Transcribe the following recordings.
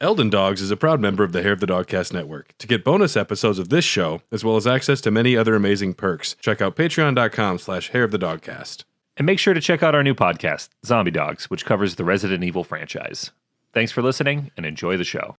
Eldon Dogs is a proud member of the Hair of the Dogcast Network. To get bonus episodes of this show, as well as access to many other amazing perks, check out patreon.com/hairofthedogcast. And make sure to check out our new podcast, Zombie Dogs, which covers the Resident Evil franchise. Thanks for listening, and enjoy the show.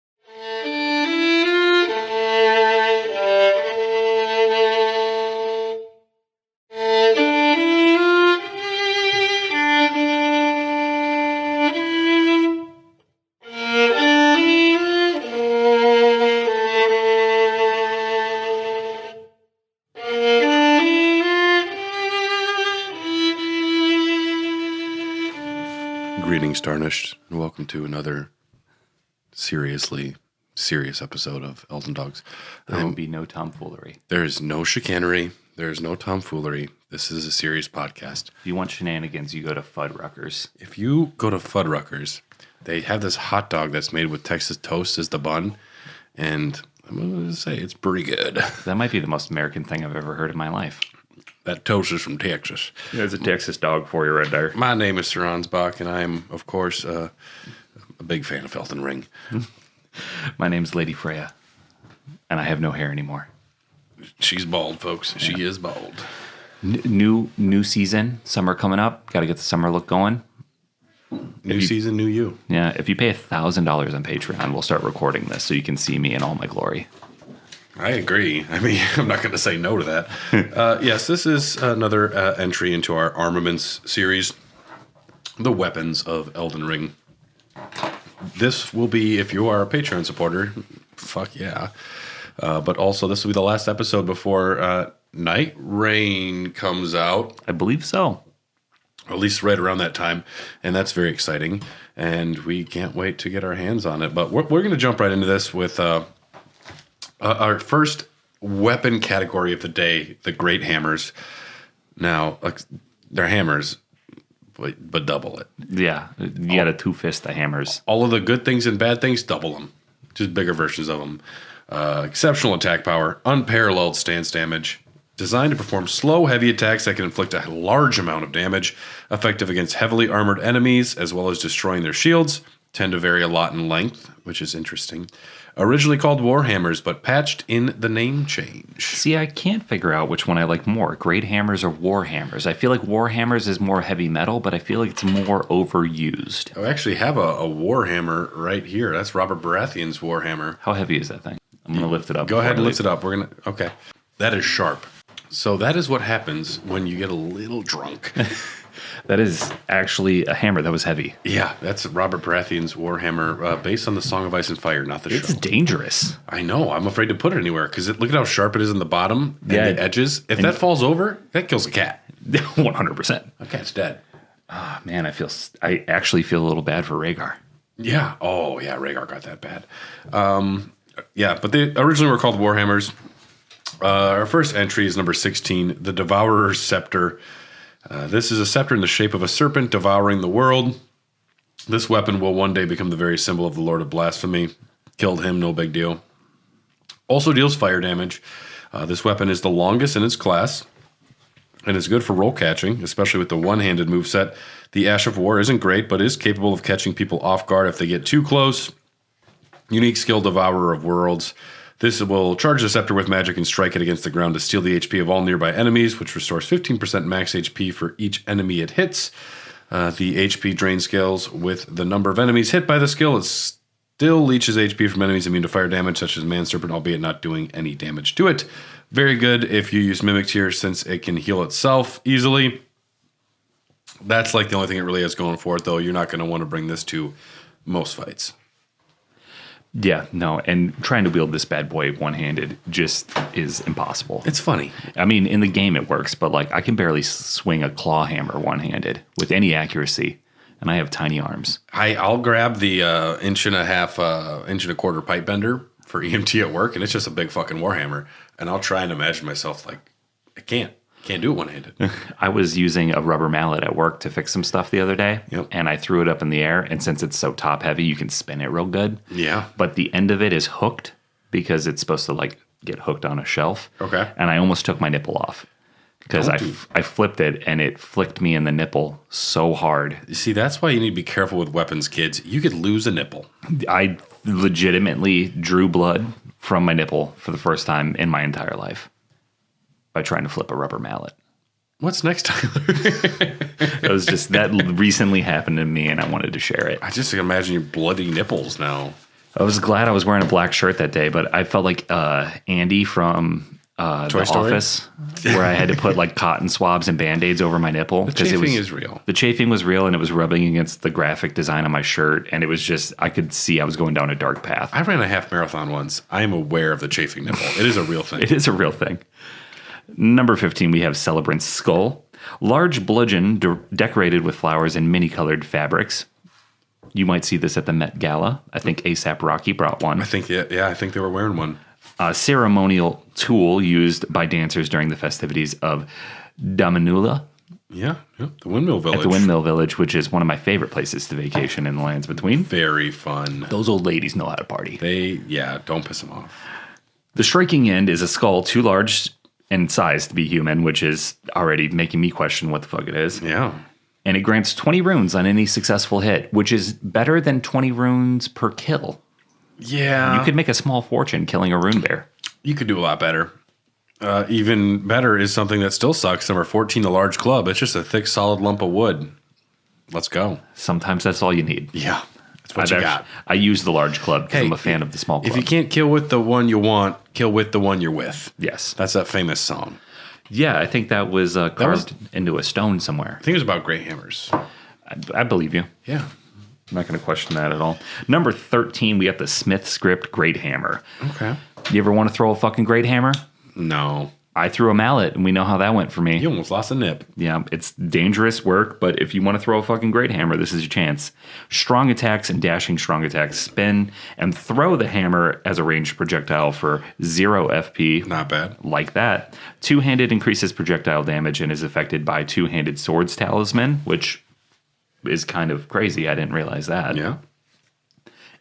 Greetings, Tarnished, and welcome to another serious episode of Eldon Dogs. There will be no tomfoolery. There is no chicanery. There is no tomfoolery. This is a serious podcast. If you want shenanigans, you go to Fuddruckers. If you go to Fuddruckers, they have this hot dog that's made with Texas toast as the bun, and I'm going to say it's pretty good. That might be the most American thing I've ever heard in my life. That toast is from Texas. There's a Texas dog for you right there. My name is Sir Ansbach, and I am, of course, a big fan of Elden Ring. My name's Lady Freya, and I have no hair anymore. She's bald, folks. Yeah. She is bald. New season, summer coming up. Got to get the summer look going. New season, new you. Yeah, if you pay $1,000 on Patreon, we'll start recording this so you can see me in all my glory. I agree. I mean, I'm not going to say no to that. Yes, this is another entry into our armaments series, the weapons of Elden Ring. This will be, if you are a Patreon supporter, fuck yeah. But also, this will be the last episode before Night Rain comes out. I believe so. At least right around that time. And that's very exciting. And we can't wait to get our hands on it. But we're going to jump right into this with our first weapon category of the day, the Great Hammers. Now, they're hammers, but double it. Yeah, you got a two-fist of hammers. All of the good things and bad things, double them. Just bigger versions of them. Exceptional attack power, unparalleled stance damage, designed to perform slow, heavy attacks that can inflict a large amount of damage, effective against heavily armored enemies, as well as destroying their shields, tend to vary a lot in length, which is interesting. Originally called Warhammers, but patched in the name change. See, I can't figure out which one I like more, Great Hammers or Warhammers. I feel like Warhammers is more heavy metal, but I feel like it's more overused. I actually have a Warhammer right here. That's Robert Baratheon's Warhammer. How heavy is that thing? I'm going to lift it up. Go ahead and lift it up. Okay. That is sharp. So that is what happens when you get a little drunk. That is actually a hammer that was heavy. Yeah, that's Robert Baratheon's Warhammer, based on the Song of Ice and Fire, not the show. It's dangerous. I know. I'm afraid to put it anywhere because look at how sharp it is in the bottom and the edges. If that falls over, that kills a cat. 100%. A cat's dead. Oh, man, I actually feel a little bad for Rhaegar. Yeah. Oh, yeah, Rhaegar got that bad. Yeah, but they originally were called Warhammers. Our first entry is number 16, the Devourer's Scepter. This is a scepter in the shape of a serpent devouring the world. This weapon will one day become the very symbol of the Lord of Blasphemy. Killed him, no big deal. Also deals fire damage. This weapon is the longest in its class, and is good for roll catching, especially with the one-handed moveset. The Ash of War isn't great, but is capable of catching people off guard if they get too close. Unique skill, Devourer of Worlds. This will charge the scepter with magic and strike it against the ground to steal the HP of all nearby enemies, which restores 15% max HP for each enemy it hits. The HP drain scales with the number of enemies hit by the skill. It still leeches HP from enemies immune to fire damage, such as Man Serpent, albeit not doing any damage to it. Very good if you use Mimic Tear, since it can heal itself easily. That's like the only thing it really has going for it, though. You're not going to want to bring this to most fights. Yeah, no, and trying to wield this bad boy one-handed just is impossible. It's funny. I mean, in the game it works, but like I can barely swing a claw hammer one-handed with any accuracy, and I have tiny arms. I'll grab the inch and a quarter pipe bender for EMT at work, and it's just a big fucking Warhammer, and I'll try and imagine myself like, I can't do it one-handed. I was using a rubber mallet at work to fix some stuff the other day, and I threw it up in the air, and since it's so top-heavy, you can spin it real good. Yeah. But the end of it is hooked because it's supposed to, like, get hooked on a shelf. Okay. And I almost took my nipple off. because I flipped it and it flicked me in the nipple so hard. See, that's why you need to be careful with weapons, kids. You could lose a nipple. I legitimately drew blood from my nipple for the first time in my entire life by trying to flip a rubber mallet. What's next, Tyler? It was just that recently happened to me, and I wanted to share it. I just imagine your bloody nipples now. I was glad I was wearing a black shirt that day, but I felt like Andy from The Office, where I had to put like cotton swabs and Band-Aids over my nipple. The chafing is real. The chafing was real, and it was rubbing against the graphic design on my shirt, and it was just, I could see I was going down a dark path. I ran a half marathon once. I am aware of the chafing nipple. It is a real thing. It is a real thing. Number 15, we have Celebrant's Skull. Large bludgeon decorated with flowers and many-colored fabrics. You might see this at the Met Gala. I think A$AP Rocky brought one. I think, I think they were wearing one. A ceremonial tool used by dancers during the festivities of Damanula. Yeah, the Windmill Village. At the Windmill Village, which is one of my favorite places to vacation in the lands between. Very fun. Those old ladies know how to party. Don't piss them off. The striking end is a skull too large in size to be human, which is already making me question what the fuck it is. Yeah. And it grants 20 runes on any successful hit, which is better than 20 runes per kill. Yeah. You could make a small fortune killing a rune bear. You could do a lot better. Even better is something that still sucks. Number 14, the large club. It's just a thick, solid lump of wood. Let's go. Sometimes that's all you need. Yeah. That's what you got. I use the large club because I'm a fan of the small club. If you can't kill with the one you want, kill with the one you're with. Yes. That's that famous song. Yeah, I think that was carved into a stone somewhere. I think it was about great hammers. I believe you. Yeah. I'm not going to question that at all. Number 13, we got the Smith Script Great Hammer. Okay. You ever want to throw a fucking great hammer? No. I threw a mallet, and we know how that went for me. You almost lost a nip. Yeah, it's dangerous work, but if you want to throw a fucking great hammer, this is your chance. Strong attacks and dashing strong attacks spin and throw the hammer as a ranged projectile for 0 FP. Not bad. Like that. Two-handed increases projectile damage and is affected by two-handed swords talisman, which is kind of crazy. I didn't realize that. Yeah.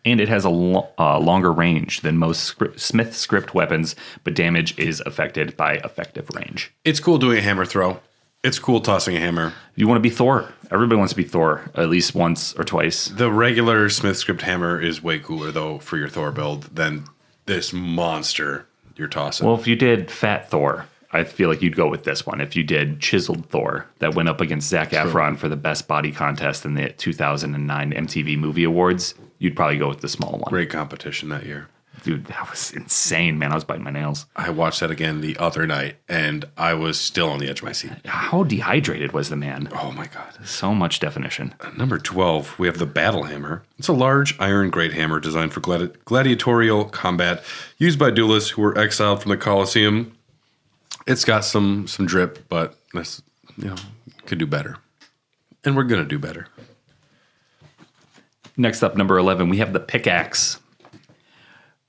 And it has a longer range than most Smith Script weapons, but damage is affected by effective range. It's cool doing a hammer throw. It's cool tossing a hammer. You want to be Thor. Everybody wants to be Thor at least once or twice. The regular Smith Script hammer is way cooler, though, for your Thor build than this monster you're tossing. Well, if you did Fat Thor, I feel like you'd go with this one. If you did Chiseled Thor, that went up against Zac Efron for the best body contest in the 2009 MTV Movie Awards, you'd probably go with the small one. Great competition that year. Dude, that was insane, man. I was biting my nails. I watched that again the other night, and I was still on the edge of my seat. How dehydrated was the man? Oh, my God. So much definition. Number 12, we have the Battle Hammer. It's a large iron great hammer designed for gladiatorial combat, used by duelists who were exiled from the Colosseum. It's got some drip, but that's, could do better. And we're going to do better. Next up, number 11, we have the Pickaxe.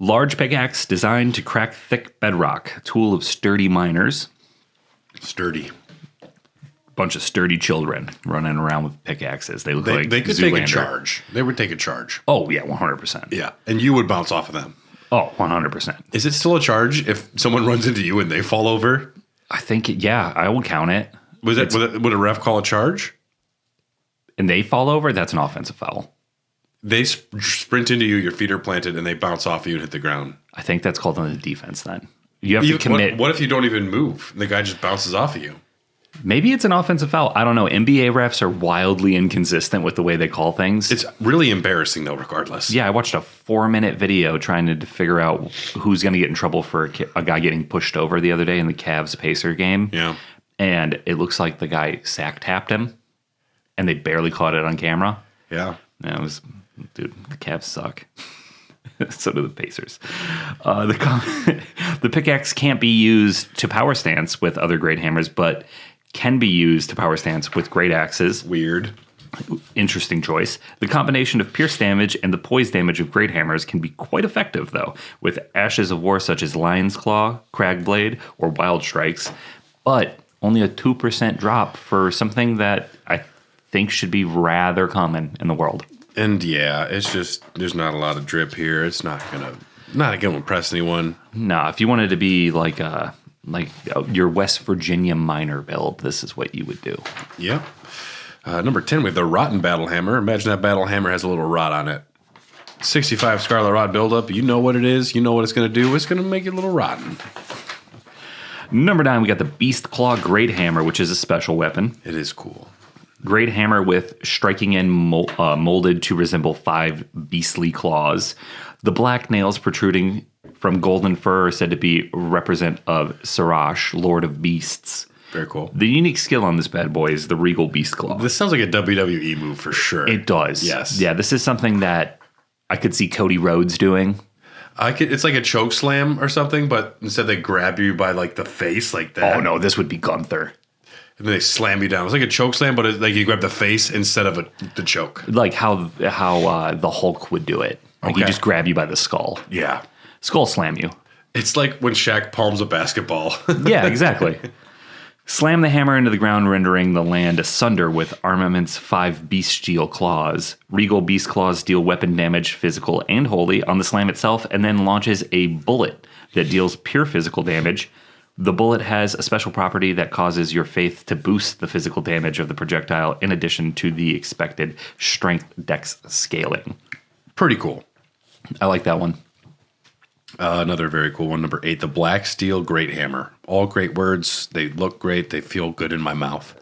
Large pickaxe designed to crack thick bedrock. A tool of sturdy miners. Sturdy. Bunch of sturdy children running around with pickaxes. They look like they could Zoolander. take a charge. They would take a charge. Oh, yeah, 100%. Yeah, and you would bounce off of them. Oh, 100%. Is it still a charge if someone runs into you and they fall over? I think, I will count it. Would a ref call a charge? And they fall over, that's an offensive foul. They sprint into you, your feet are planted, and they bounce off you and hit the ground. I think that's called on the defense then. You have to commit. What if you don't even move? The guy just bounces off of you. Maybe it's an offensive foul. I don't know. NBA refs are wildly inconsistent with the way they call things. It's really embarrassing, though, regardless. Yeah, I watched a 4-minute video trying to figure out who's going to get in trouble for a guy getting pushed over the other day in the Cavs-Pacer game. Yeah. And it looks like the guy sack-tapped him, and they barely caught it on camera. Yeah. And it was... Dude, the Cavs suck. So do the Pacers. The pickaxe can't be used to power stance with other great hammers, but can be used to power stance with great axes. Weird. Interesting choice. The combination of pierce damage and the poise damage of great hammers can be quite effective, though, with ashes of war such as Lion's Claw, Cragblade, or Wild Strikes, but only a 2% drop for something that I think should be rather common in the world. And yeah, it's just there's not a lot of drip here. It's not gonna impress anyone. No, if you wanted to be like Like your West Virginia miner build, this is what you would do. Yep. Number 10, we have the Rotten Battle Hammer. Imagine that battle hammer has a little rot on it. 65 Scarlet Rot buildup. You know what it is. You know what it's going to do. It's going to make it a little rotten. Number 9, we got the Beast Claw Great Hammer, which is a special weapon. It is cool. Great hammer with striking end molded to resemble 5 beastly claws. The black nails protruding from golden fur are said to represent of Sarash, Lord of Beasts. Very cool. The unique skill on this bad boy is the Regal Beast Claw. This sounds like a WWE move for sure. It does. Yes. Yeah, this is something that I could see Cody Rhodes doing. It's like a choke slam or something, but instead they grab you by like the face like that. Oh no, this would be Gunther. And then they slam you down. It's like a choke slam, but it's like you grab the face instead of the choke. Like how the Hulk would do it. Like he just grab you by the skull. Yeah. Skull slam you. It's like when Shaq palms a basketball. Yeah, exactly. Slam the hammer into the ground, rendering the land asunder with armament's 5 bestial claws. Regal beast claws deal weapon damage, physical and holy, on the slam itself, and then launches a bullet that deals pure physical damage. The bullet has a special property that causes your faith to boost the physical damage of the projectile, in addition to the expected strength dex scaling. Pretty cool. I like that one. Another very cool one, number 8, the Black Steel Great Hammer. All great words. They look great. They feel good in my mouth.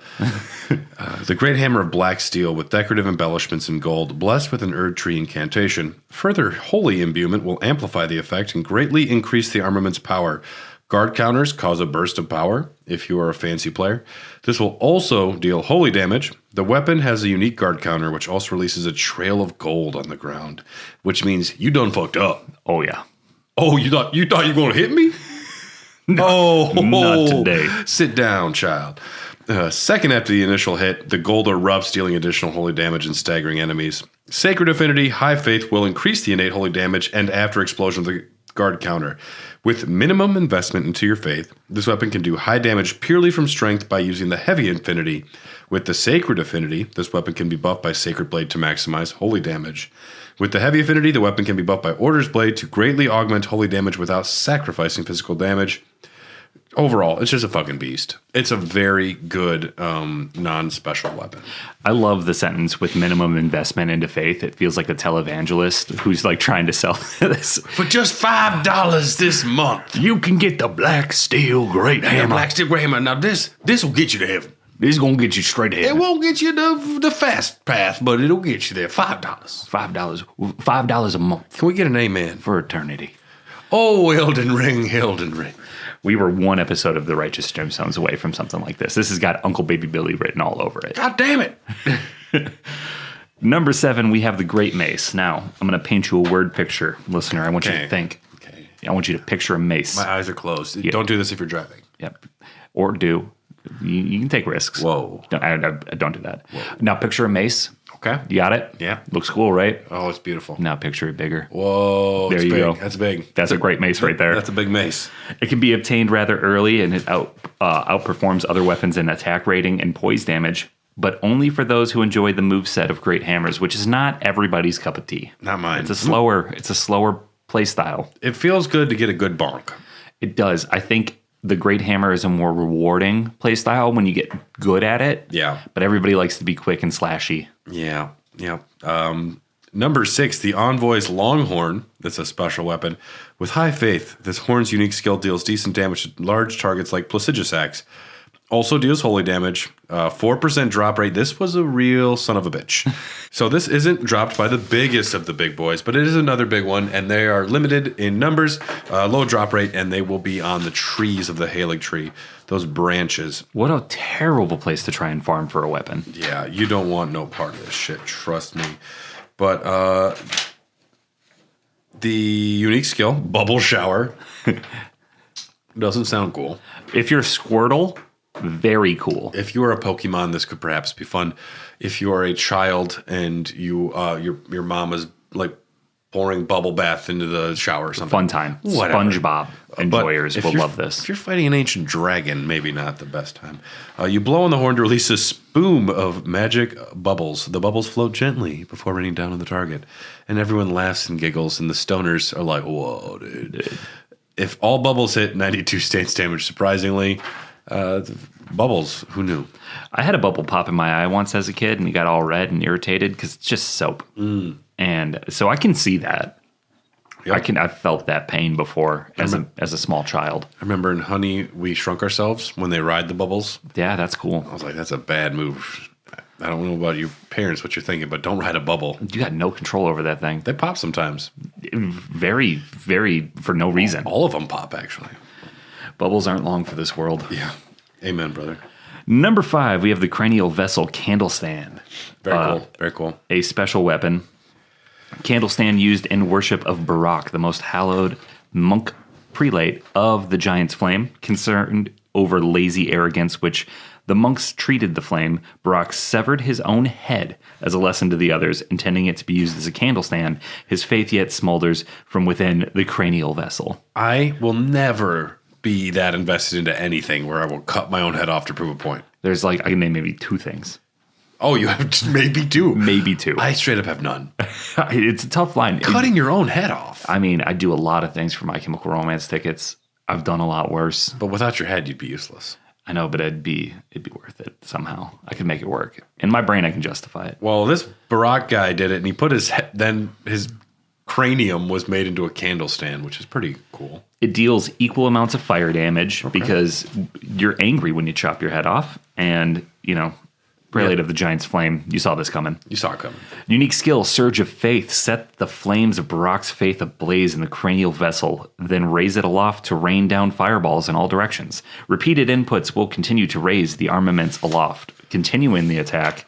The Great Hammer of Black Steel with decorative embellishments in gold, blessed with an Erd Tree incantation. Further holy imbuement will amplify the effect and greatly increase the armament's power. Guard counters cause a burst of power if you are a fancy player. This will also deal holy damage. The weapon has a unique guard counter, which also releases a trail of gold on the ground, which means you done fucked up. Oh, yeah. Oh, you thought you were going to hit me? No, not today. Sit down, child. Second after the initial hit, the gold erupts, dealing additional holy damage and staggering enemies. Sacred Affinity, High Faith will increase the innate holy damage and after explosion of the guard counter. With minimum investment into your faith, this weapon can do high damage purely from strength by using the Heavy Affinity. With the Sacred Affinity, this weapon can be buffed by Sacred Blade to maximize holy damage. With the Heavy Affinity, the weapon can be buffed by Order's Blade to greatly augment holy damage without sacrificing physical damage. Overall, it's just a fucking beast. It's a very good non-special weapon. I love the sentence, with minimum investment into faith. It feels like a televangelist who's like trying to sell this. For just $5 this month, you can get the Black Steel Great Hammer. Black Steel Great Hammer. Now this will get you to heaven. This is going to get you straight to heaven. It won't get you the fast path, but it'll get you there. $5. $5 a month. Can we get an amen? For eternity. Oh, Elden Ring, Elden Ring. We were one episode of The Righteous Gemstones away from something like this. This has got Uncle Baby Billy written all over it. God damn it. Number 7, we have the Great Mace. Now, I'm going to paint you a word picture, listener. I want you to think. Okay. I want you to picture a mace. My eyes are closed. Yeah. Don't do this if you're driving. Yep. Or do. You can take risks. Whoa. Don't do that. Whoa. Now, picture a mace. Okay. You got it? Yeah. Looks cool, right? Oh, it's beautiful. Now picture it bigger. Whoa. There you big. go. That's big. That's a great mace right there. That's a big mace. It can be obtained rather early, and it outperforms other weapons in attack rating and poise damage, but only for those who enjoy the moveset of great hammers, which is not everybody's cup of tea. Not mine. It's a slower play style. It feels good to get a good bonk. It does. I think the great hammer is a more rewarding play style when you get good at it. Yeah. But everybody likes to be quick and slashy. Yeah. Yeah. Number 6, the Envoy's Longhorn. That's a special weapon. With High Faith, this horn's unique skill deals decent damage to large targets like Placiduous Axe. Also deals holy damage. 4% drop rate. This was a real son of a bitch. So this isn't dropped by the biggest of the big boys, but it is another big one, and they are limited in numbers, low drop rate, and they will be on the trees of the Halig tree, those branches. What a terrible place to try and farm for a weapon. Yeah, you don't want no part of this shit, trust me. But the unique skill, Bubble Shower, doesn't sound cool. If you're Squirtle, very cool. If you are a Pokemon, this could perhaps be fun. If you are a child and you your mom is like pouring bubble bath into the shower or something. Fun time. Whatever. SpongeBob enjoyers will love this. If you're fighting an ancient dragon, maybe not the best time. You blow on the horn to release a spume of magic bubbles. The bubbles float gently before raining down on the target. And everyone laughs and giggles, and the stoners are like, whoa, dude. If all bubbles hit, 92 stance damage. Surprisingly, bubbles. Who knew? I had a bubble pop in my eye once as a kid, and it got all red and irritated because it's just soap. And so I can see that. Yep. I felt that pain before as a small child. I remember in Honey, We Shrunk Ourselves when they ride the bubbles. Yeah, that's cool. I was like, that's a bad move. I don't know about your parents, what you're thinking, but don't ride a bubble. You got no control over that thing. They pop sometimes. Very, very for no reason. All of them pop, actually. Bubbles aren't long for this world. Yeah. Amen, brother. Number 5, we have the cranial vessel candle stand. Very cool. Very cool. A special weapon. Candle stand used in worship of Barak, the most hallowed monk prelate of the Giant's Flame, concerned over lazy arrogance, which the monks treated the flame. Barak severed his own head as a lesson to the others, intending it to be used as a candle stand. His faith yet smolders from within the cranial vessel. I will never be that invested into anything where I will cut my own head off to prove a point. There's I can name maybe 2 things. Oh, you have maybe 2? Maybe 2. I straight up have none. It's a tough line. Cutting your own head off. I mean, I do a lot of things for My Chemical Romance tickets. I've done a lot worse. But without your head, you'd be useless. I know, but it'd be worth it somehow. I could make it work. In my brain, I can justify it. Well, this Barak guy did it, and he put his head, then his cranium was made into a candle stand, which is pretty cool. It deals equal amounts of fire damage because you're angry when you chop your head off, and Prelate of the Giant's Flame. You saw this coming. You saw it coming. Unique skill, Surge of Faith. Set the flames of Barak's faith ablaze in the cranial vessel, then raise it aloft to rain down fireballs in all directions. Repeated inputs will continue to raise the armaments aloft, continuing the attack.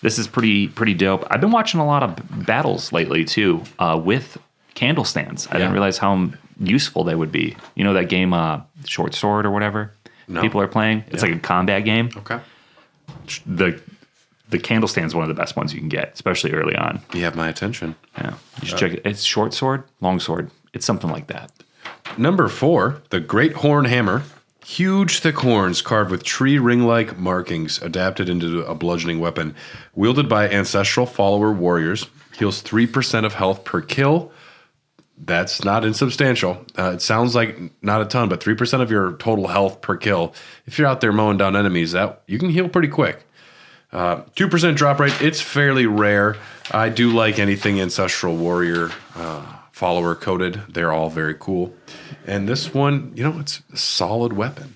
This is pretty dope. I've been watching a lot of battles lately, too, with candle stands. I didn't realize how useful they would be. You know that game, Short Sword or whatever? No. People are playing? It's like a combat game. Okay. The candle stand is one of the best ones you can get, especially early on. You have my attention. Yeah, you should check it. It's short sword, long sword. It's something like that. Number 4, the Great Horn Hammer. Huge, thick horns carved with tree ring-like markings, adapted into a bludgeoning weapon, wielded by ancestral follower warriors. Heals 3% of health per kill. That's not insubstantial. It sounds like not a ton, but 3% of your total health per kill. If you're out there mowing down enemies, that you can heal pretty quick. 2% drop rate. It's fairly rare. I do like anything ancestral warrior follower coded. They're all very cool. And this one, it's a solid weapon.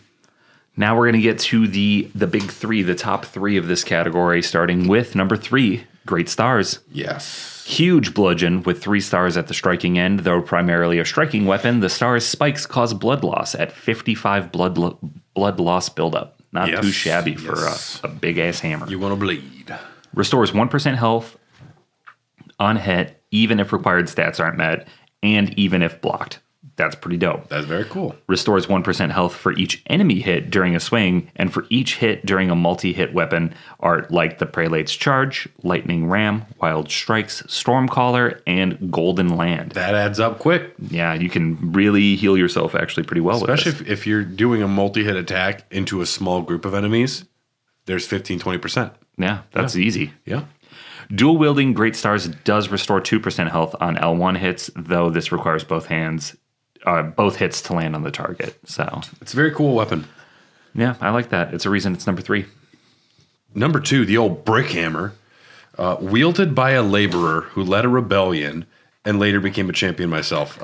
Now we're going to get to the big 3, the top 3 of this category, starting with number 3, Great Stars. Yes. Huge bludgeon with 3 stars at the striking end. Though primarily a striking weapon, the star's spikes cause blood loss at 55 blood loss buildup. Not too shabby for a big-ass hammer. You want to bleed. Restores 1% health on hit, even if required stats aren't met, and even if blocked. That's pretty dope. That's very cool. Restores 1% health for each enemy hit during a swing, and for each hit during a multi-hit weapon art like the Prelate's Charge, Lightning Ram, Wild Strikes, Stormcaller, and Golden Land. That adds up quick. Yeah, you can really heal yourself actually pretty well with this. Especially if you're doing a multi-hit attack into a small group of enemies, there's 15-20%. Yeah, that's easy. Yeah. Dual wielding Great Stars does restore 2% health on L1 hits, though this requires both hits to land on the target. So it's a very cool weapon. Yeah, I like that. It's a reason it's number 3. Number 2, the old brick hammer, wielded by a laborer who led a rebellion and later became a champion myself.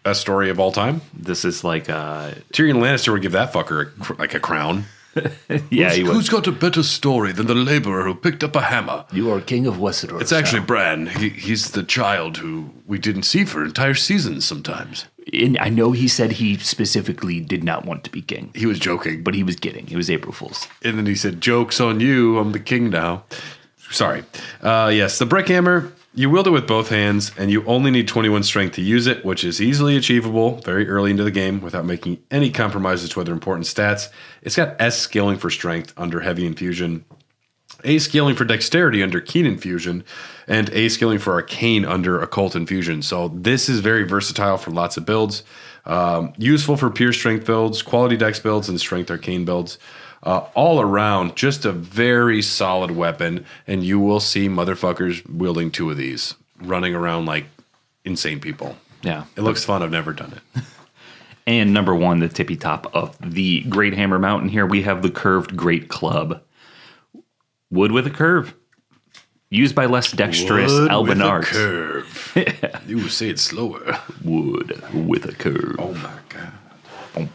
Best story of all time. This is like Tyrion Lannister would give that fucker a crown. Yeah, who's got a better story than the laborer who picked up a hammer? You are king of Westeros. It's actually Bran. He's the child who we didn't see for entire seasons sometimes. And I know he said he specifically did not want to be king. He was joking. But he was kidding. It was April Fool's. And then he said, joke's on you. I'm the king now. Sorry. Yes, the brick hammer. You wield it with both hands, and you only need 21 strength to use it, which is easily achievable very early into the game without making any compromises to other important stats. It's got S scaling for strength under heavy infusion, A scaling for dexterity under keen infusion, and A scaling for arcane under occult infusion. So this is very versatile for lots of builds. Useful for pure strength builds, quality dex builds, and strength arcane builds. All around, just a very solid weapon, and you will see motherfuckers wielding 2 of these, running around like insane people. Yeah. It looks fun. I've never done it. And number 1, the tippy top of the Great Hammer Mountain here, we have the curved Great Club. Wood with a curve. Used by less dexterous albinards. Wood with a curve. You say it slower. Wood with a curve. Oh my god. Boom,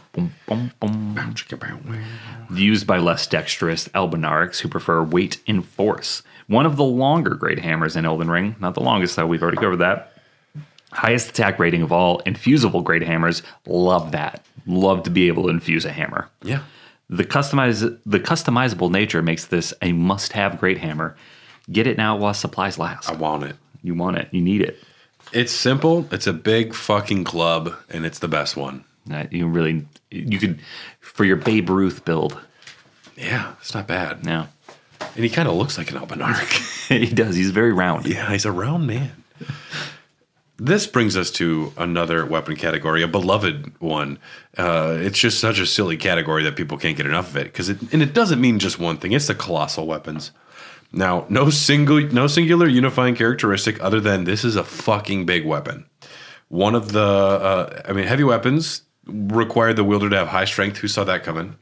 boom, boom, boom. Used by less dexterous albinards who prefer weight and force. One of the longer great hammers in Elden Ring. Not the longest, though. We've already covered that. Highest attack rating of all infusible great hammers. Love that. Love to be able to infuse a hammer. Yeah. The customizable nature makes this a must-have great hammer. Get it now while supplies last. I want it. You want it. You need it. It's simple. It's a big fucking club, and it's the best one. You could, for your Babe Ruth build. Yeah, it's not bad. Yeah. And he kind of looks like an albinarch. He does. He's very round. Yeah, he's a round man. This brings us to another weapon category, a beloved one. It's just such a silly category that people can't get enough of it. And it doesn't mean just one thing. It's the Colossal Weapons. Now, no singular unifying characteristic other than this is a fucking big weapon. One of the, heavy weapons require the wielder to have high strength. Who saw that coming?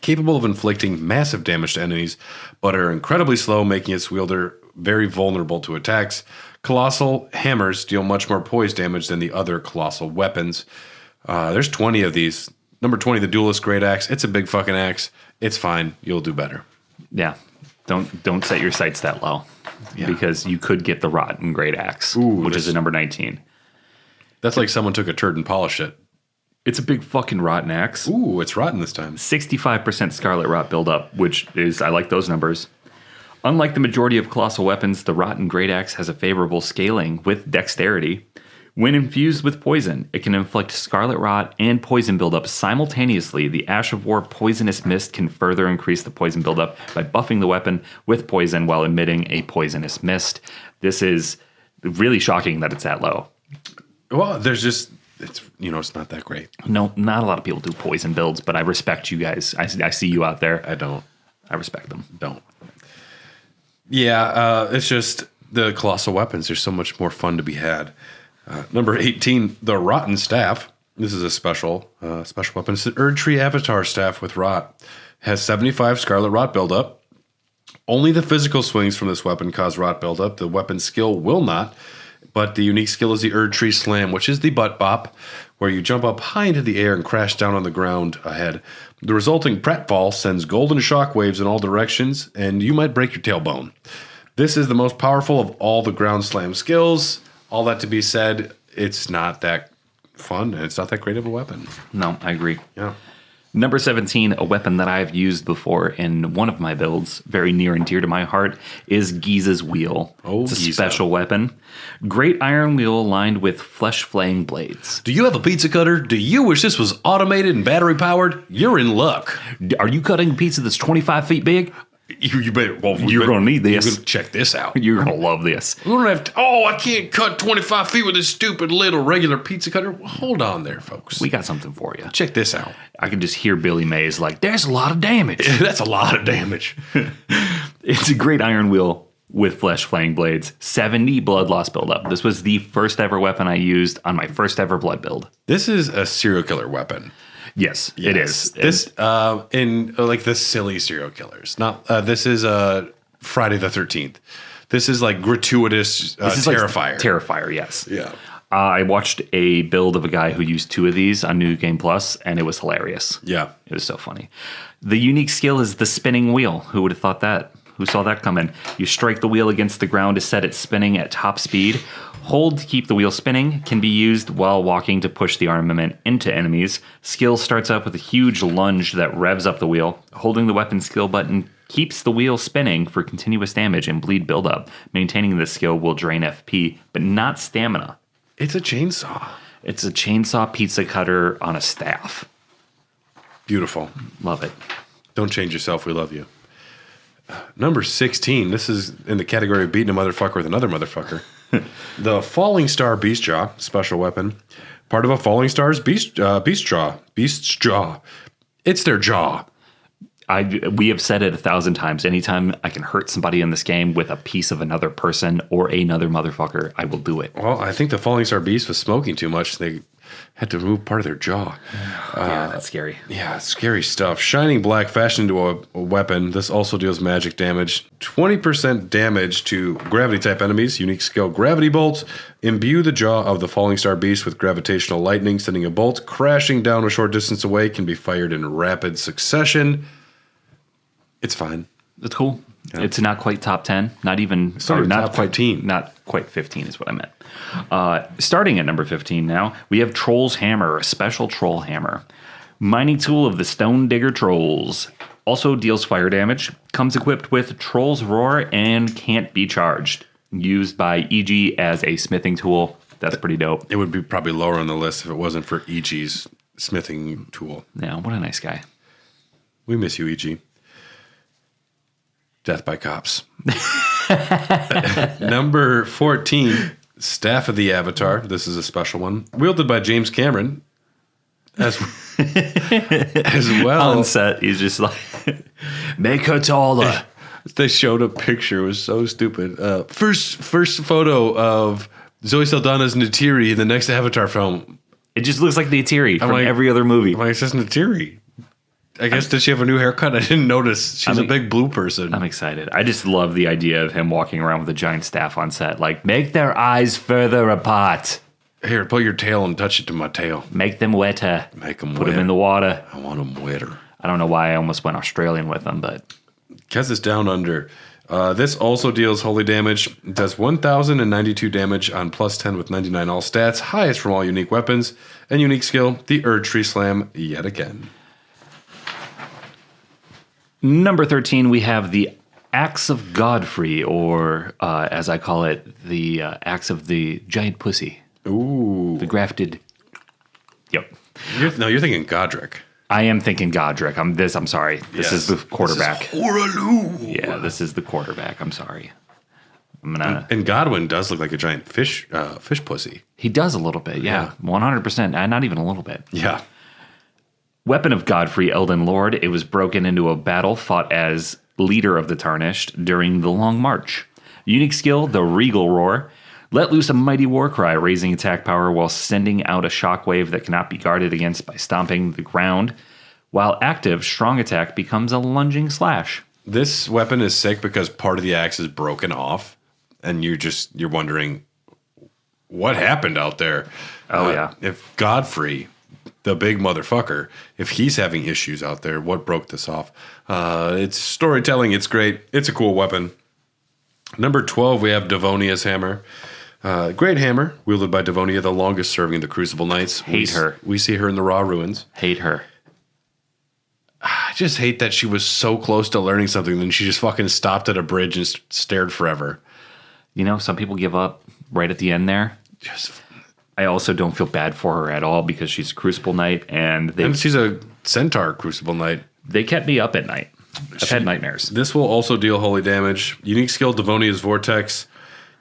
Capable of inflicting massive damage to enemies, but are incredibly slow, making its wielder very vulnerable to attacks. Colossal hammers deal much more poise damage than the other colossal weapons. There's 20 of these. Number 20, the Duelist Great Axe. It's a big fucking axe. It's fine. You'll do better. Yeah. Don't set your sights that low. Yeah. Because you could get the Rotten Great Axe, which is a number 19. That's like someone took a turd and polished it. It's a big fucking rotten axe. Ooh, it's rotten this time. 65% Scarlet Rot buildup, which is, I like those numbers. Unlike the majority of colossal weapons, the Rotten Great Axe has a favorable scaling with dexterity. When infused with poison, it can inflict Scarlet Rot and poison buildup simultaneously. The Ash of War Poisonous Mist can further increase the poison buildup by buffing the weapon with poison while emitting a poisonous mist. This is really shocking that it's that low. Well, it's not that great. No, not a lot of people do poison builds, but I respect you guys. I see you out there. I don't. I respect them. Don't. Yeah, it's just the Colossal Weapons. There's so much more fun to be had. Number 18, the Rotten Staff. This is a special weapon. It's an Erdtree Avatar Staff with Rot. Has 75 Scarlet Rot buildup. Only the physical swings from this weapon cause Rot buildup. The weapon skill will not. But the unique skill is the Erdtree Slam, which is the butt bop, where you jump up high into the air and crash down on the ground ahead. The resulting pratfall sends golden shockwaves in all directions, and you might break your tailbone. This is the most powerful of all the ground slam skills. All that to be said, it's not that fun, and it's not that great of a weapon. No, I agree. Yeah. Number 17, a weapon that I've used before in one of my builds, very near and dear to my heart, is Giza's Wheel. Oh, it's a Giza. special weapon. Great iron wheel lined with flesh-flaying blades. Do you have a pizza cutter? Do you wish this was automated and battery-powered? You're in luck. Are you cutting a pizza that's 25 feet big? You better. Well, You're going to need this. You're gonna check this out. You're going to love this. We don't have to. Oh, I can't cut 25 feet with this stupid little regular pizza cutter. Well, hold on there, folks. We got something for you. Check this out. I can just hear Billy Mays like, there's a lot of damage. That's a lot of damage. It's a great iron wheel with flesh-flaying blades. 70 blood loss buildup. This was the first ever weapon I used on my first ever blood build. This is a serial killer weapon. Yes, it is. This in like the silly serial killers. Not this is Friday the 13th. This is like gratuitous This is Terrifier. Like Terrifier, yes. Yeah. I watched a build of a guy who used 2 of these on New Game Plus, and it was hilarious. Yeah. It was so funny. The unique skill is the spinning wheel. Who would have thought that? Who saw that coming? You strike the wheel against the ground to set it spinning at top speed. Hold to keep the wheel spinning. Can be used while walking to push the armament into enemies. Skill starts up with a huge lunge that revs up the wheel. Holding the weapon skill button keeps the wheel spinning for continuous damage and bleed buildup. Maintaining this skill will drain FP, but not stamina. It's a chainsaw. It's a chainsaw pizza cutter on a staff. Beautiful. Love it. Don't change yourself. We love you. Number 16. This is in the category of beating a motherfucker with another motherfucker. The Falling Star Beast Jaw, special weapon. Part of a Falling Star's Beast's Jaw. It's their jaw. We have said it 1,000 times. Anytime I can hurt somebody in this game with a piece of another person or another motherfucker, I will do it. Well, I think the Falling Star Beast was smoking too much. They Had to remove part of their jaw. Yeah, that's scary. Yeah, scary stuff. Shining black fashioned into a weapon. This also deals magic damage. 20% damage to gravity-type enemies. Unique skill, Gravity Bolt. Imbue the jaw of the falling star beast with gravitational lightning, sending a bolt crashing down a short distance away. Can be fired in rapid succession. It's fine. It's cool. Yeah. It's not quite top 10. Not even... not quite 15. Not quite 15 is what I meant. Starting at number 15 now, we have Troll's Hammer, a special troll hammer. Mining tool of the Stone Digger Trolls. Also deals fire damage. Comes equipped with Troll's Roar and can't be charged. Used by EG as a smithing tool. That's pretty dope. It would be probably lower on the list if it wasn't for EG's smithing tool. Yeah, what a nice guy. We miss you, EG. Death by Cops. Number 14, Staff of the Avatar. This is a special one. Wielded by James Cameron. As well. On set, he's just like, make her taller. They showed a picture. It was so stupid. First photo of Zoe Saldana's Neytiri in the next Avatar film. It just looks like Neytiri from every other movie. Why is this Neytiri? I guess, does she have a new haircut? I didn't notice. She's a big blue person. I'm excited. I just love the idea of him walking around with a giant staff on set. Like, make their eyes further apart. Here, put your tail and touch it to my tail. Make them wetter. Make them Put them in the water. I want them wetter. I don't know why I almost went Australian with them, but... Because it's down under. This also deals holy damage. It does 1,092 damage on plus 10 with 99 all stats. Highest from all unique weapons. And unique skill, the Erd Tree Slam yet again. Number 13, we have the Axe of Godfrey, or as I call it, the Axe of the Giant Pussy. Ooh. The grafted. Yep. You're thinking Godric. I am thinking Godric. I'm sorry. This is the quarterback. Yeah, this is the quarterback. I'm sorry. And Godwin does look like a giant fish pussy. He does a little bit, yeah. 100%. Not even a little bit. Yeah. Weapon of Godfrey, Elden Lord. It was broken into a battle fought as leader of the Tarnished during the Long March. Unique skill, the Regal Roar. Let loose a mighty war cry, raising attack power while sending out a shockwave that cannot be guarded against by stomping the ground. While active, strong attack becomes a lunging slash. This weapon is sick because part of the axe is broken off, and you're wondering what happened out there. Oh, yeah. If Godfrey, the big motherfucker, if he's having issues out there, what broke this off? It's storytelling. It's great. It's a cool weapon. Number 12, we have Devonia's Hammer. Great hammer, wielded by Devonia, the longest serving of the Crucible Knights. Hate her. We see her in the Raw Ruins. Hate her. I just hate that she was so close to learning something, then she just fucking stopped at a bridge and stared forever. You know, some people give up right at the end there. I also don't feel bad for her at all because she's a Crucible Knight, and she's a Centaur Crucible Knight. They kept me up at night. I've had nightmares. This will also deal holy damage. Unique skill, Devonia's Vortex.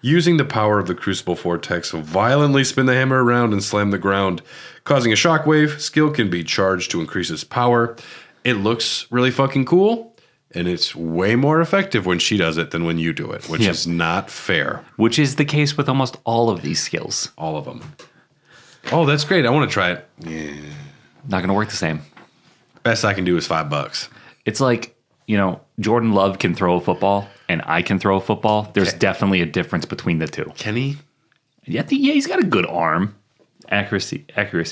Using the power of the Crucible Vortex, violently spin the hammer around and slam the ground, causing a shockwave. Skill can be charged to increase its power. It looks really fucking cool, and it's way more effective when she does it than when you do it, which is not fair. Which is the case with almost all of these skills. All of them. Oh, that's great. I want to try it. Yeah. Not going to work the same. Best I can do is $5. It's like, Jordan Love can throw a football and I can throw a football. There's definitely a difference between the two. Can he? Yeah, he's got a good arm. Accuracy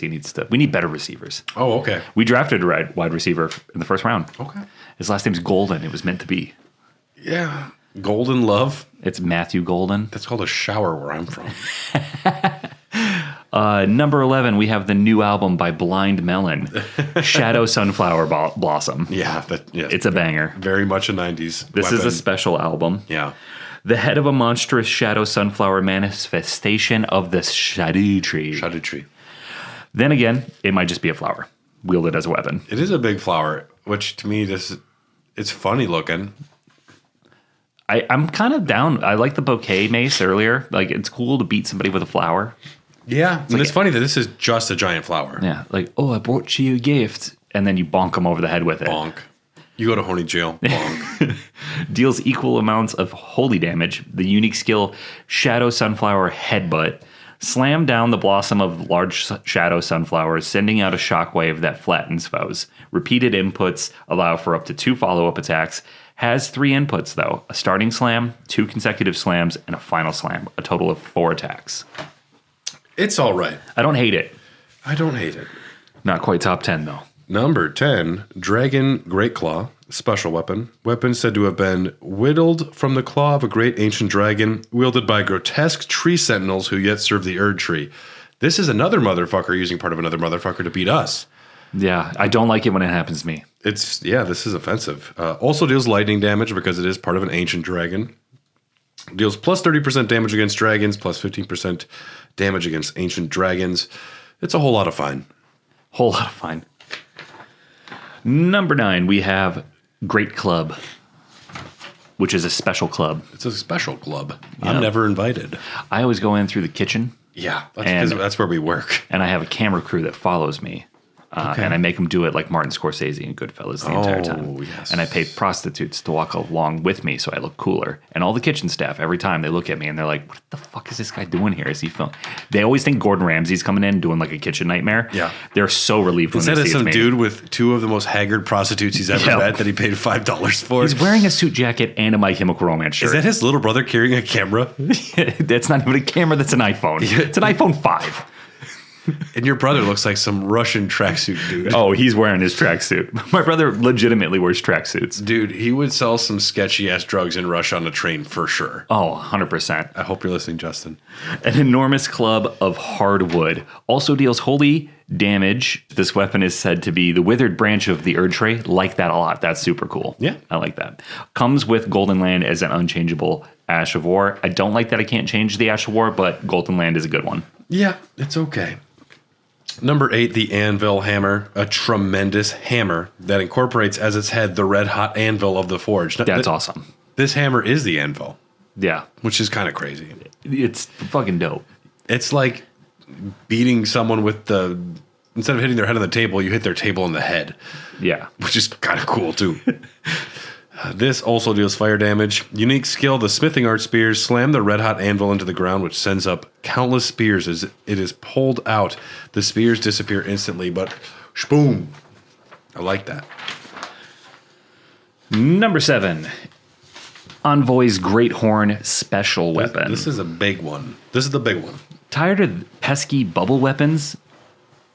needs to. We need better receivers. Oh, okay. We drafted a wide receiver in the first round. Okay. His last name's Golden. It was meant to be. Yeah. Golden Love. It's Matthew Golden. That's called a shower where I'm from. Number 11, we have the new album by Blind Melon, Shadow Sunflower Blossom. Yeah, it's a banger. Very much a 90s This weapon. is a special album. Yeah. The head of a monstrous shadow sunflower manifestation of the Shadow Tree. Shadow Tree. Then again, it might just be a flower, wielded as a weapon. It is a big flower, which to me, it's funny looking. I'm kind of down. I like the bouquet mace earlier. Like, it's cool to beat somebody with a flower. Yeah, and it's funny that this is just a giant flower. Yeah, like, oh, I brought you a gift. And then you bonk them over the head with it. Bonk. You go to horny jail. Bonk. Deals equal amounts of holy damage. The unique skill, Shadow Sunflower Headbutt. Slam down the blossom of large shadow sunflowers, sending out a shockwave that flattens foes. Repeated inputs allow for up to 2 follow-up attacks. Has 3 inputs, though. A starting slam, 2 consecutive slams, and a final slam. A total of 4 attacks. It's all right. I don't hate it. I don't hate it. Not quite top 10, though. Number 10, Dragon Great Claw, special weapon. Weapon said to have been whittled from the claw of a great ancient dragon, wielded by grotesque tree sentinels who yet serve the Erd tree. This is another motherfucker using part of another motherfucker to beat us. Yeah, I don't like it when it happens to me. This is offensive. Also deals lightning damage because it is part of an ancient dragon. Deals plus 30% damage against dragons, plus 15% damage against ancient dragons. It's a whole lot of fine. Whole lot of fine. Number 9, we have Great Club, which is a special club. It's a special club. Yeah. I'm never invited. I always go in through the kitchen. Yeah, that's where we work. And I have a camera crew that follows me. And I make them do it like Martin Scorsese and Goodfellas the entire time. Yes. And I pay prostitutes to walk along with me so I look cooler. And all the kitchen staff, every time they look at me and they're like, what the fuck is this guy doing here? Is he filming? They always think Gordon Ramsay's coming in doing like a kitchen nightmare. Yeah. They're so relieved when Instead they of see some it's me. dude with 2 of the most haggard prostitutes he's ever met that he paid $5 for. He's wearing a suit jacket and a My Chemical Romance shirt. Is that his little brother carrying a camera? That's not even a camera, that's an iPhone. It's an iPhone 5. And your brother looks like some Russian tracksuit dude. Oh, he's wearing his tracksuit. My brother legitimately wears tracksuits. Dude, he would sell some sketchy-ass drugs in Russia on a train for sure. Oh, 100%. I hope you're listening, Justin. An enormous club of hardwood. Also deals holy damage. This weapon is said to be the withered branch of the Erd tree. Like that a lot. That's super cool. Yeah. I like that. Comes with Golden Land as an unchangeable Ash of War. I don't like that I can't change the Ash of War, but Golden Land is a good one. Yeah, it's okay. Number 8, the Anvil Hammer, a tremendous hammer that incorporates as its head the red-hot anvil of the forge. That's awesome. This hammer is the anvil, Yeah. which is kind of crazy. It's fucking dope. It's like beating someone with instead of hitting their head on the table, you hit their table on the head, Yeah. which is kind of cool, too. This also deals fire damage. Unique skill, the smithing art spears slam the red-hot anvil into the ground, which sends up countless spears as it is pulled out. The spears disappear instantly, but shboom. I like that. Number 7. Envoy's Great Horn special weapon. This is a big one. This is the big one. Tired of pesky bubble weapons?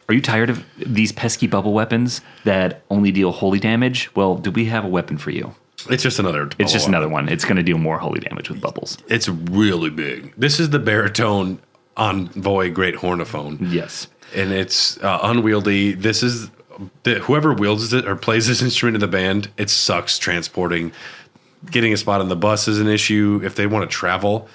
Are you tired of these pesky bubble weapons that only deal holy damage? Well, do we have a weapon for you? It's just another. It's just another one. It's going to deal more holy damage with bubbles. It's really big. This is the baritone Envoy Great Hornophone. Yes. And it's unwieldy. This is whoever wields it or plays this instrument in the band. It sucks transporting. Getting a spot on the bus is an issue. If they want to travel,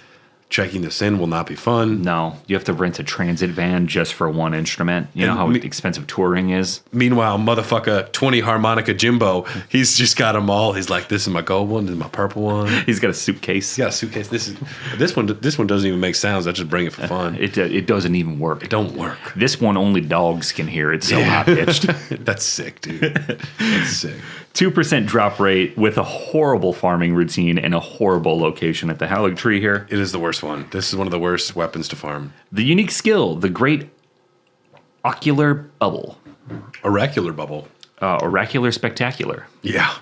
checking this in will not be fun. No, you have to rent a transit van just for one instrument. You know how expensive touring is? Meanwhile, motherfucker, 20 harmonica Jimbo, he's just got them all. He's like, this is my gold one, this is my purple one. He's got a suitcase. He's got a suitcase. This one doesn't even make sounds. I just bring it for fun. It doesn't even work. It don't work. This one only dogs can hear. It's so high pitched. That's sick, dude. That's sick. 2% drop rate with a horrible farming routine and a horrible location at the Halberds tree here. It is the worst one. This is one of the worst weapons to farm. The unique skill, the Great Ocular Bubble. Oracular bubble. Oracular Spectacular. Yeah.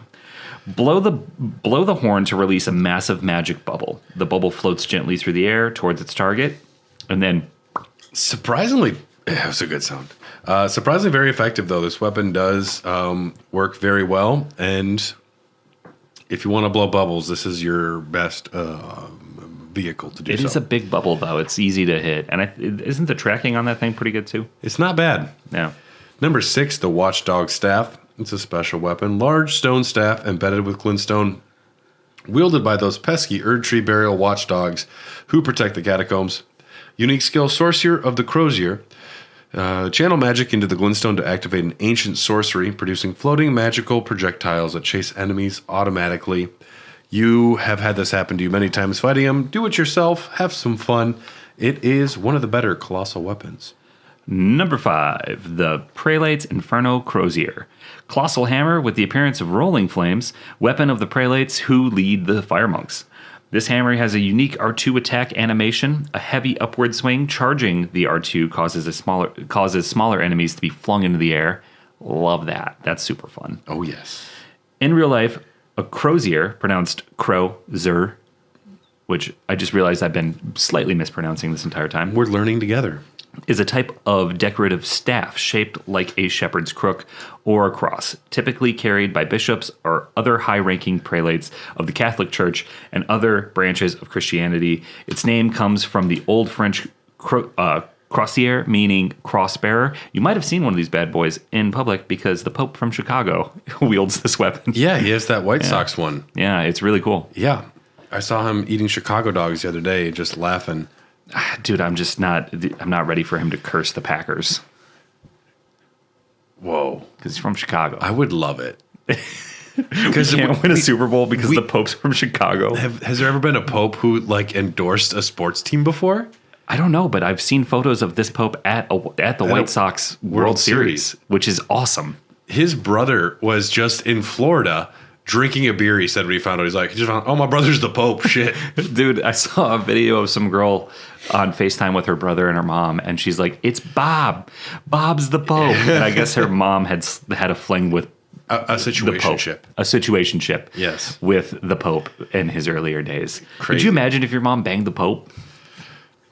Blow the horn to release a massive magic bubble. The bubble floats gently through the air towards its target, and then... Surprisingly, it was a good sound. Surprisingly very effective, though. This weapon does work very well, and if you want to blow bubbles, this is your best vehicle to do so. It is a big bubble, though. It's easy to hit. And isn't the tracking on that thing pretty good, too? It's not bad. Yeah. Number 6, the Watchdog Staff. It's a special weapon. Large stone staff embedded with glintstone, wielded by those pesky Erd Tree burial watchdogs who protect the catacombs. Unique skill, Sorcerer of the Crozier. Channel magic into the glintstone to activate an ancient sorcery, producing floating magical projectiles that chase enemies automatically. You have had this happen to you many times fighting them. Do it yourself. Have some fun. It is one of the better colossal weapons. Number 5, the Prelate's Inferno Crozier. Colossal hammer with the appearance of rolling flames, weapon of the Prelates who lead the fire monks. This hammer has a unique R2 attack animation. A heavy upward swing charging the R2 causes smaller enemies to be flung into the air. Love that. That's super fun. Oh, yes. In real life, a crozier, pronounced crow-zer, which I just realized I've been slightly mispronouncing this entire time. We're learning together. Is a type of decorative staff shaped like a shepherd's crook or a cross, typically carried by bishops or other high-ranking prelates of the Catholic Church and other branches of Christianity. Its name comes from the Old French crossier, meaning cross-bearer. You might have seen one of these bad boys in public because the Pope from Chicago wields this weapon. Yeah, he has that White Sox one. Yeah, it's really cool. Yeah. I saw him eating Chicago dogs the other day, just laughing. Dude, I'm not ready for him to curse the Packers. Whoa. Because he's from Chicago. I would love it. Because we can't win a Super Bowl because the Pope's from Chicago. Has there ever been a Pope who endorsed a sports team before? I don't know, but I've seen photos of this Pope at the White Sox World Series, which is awesome. His brother was just in Florida drinking a beer, he said, when he found out. He's like, oh, my brother's the Pope. Shit. Dude, I saw a video of some girl on FaceTime with her brother and her mom, and she's like, it's Bob. Bob's the Pope. And I guess her mom had a fling with a situationship. A situationship. Yes. With the Pope in his earlier days. Crazy. Could you imagine if your mom banged the Pope?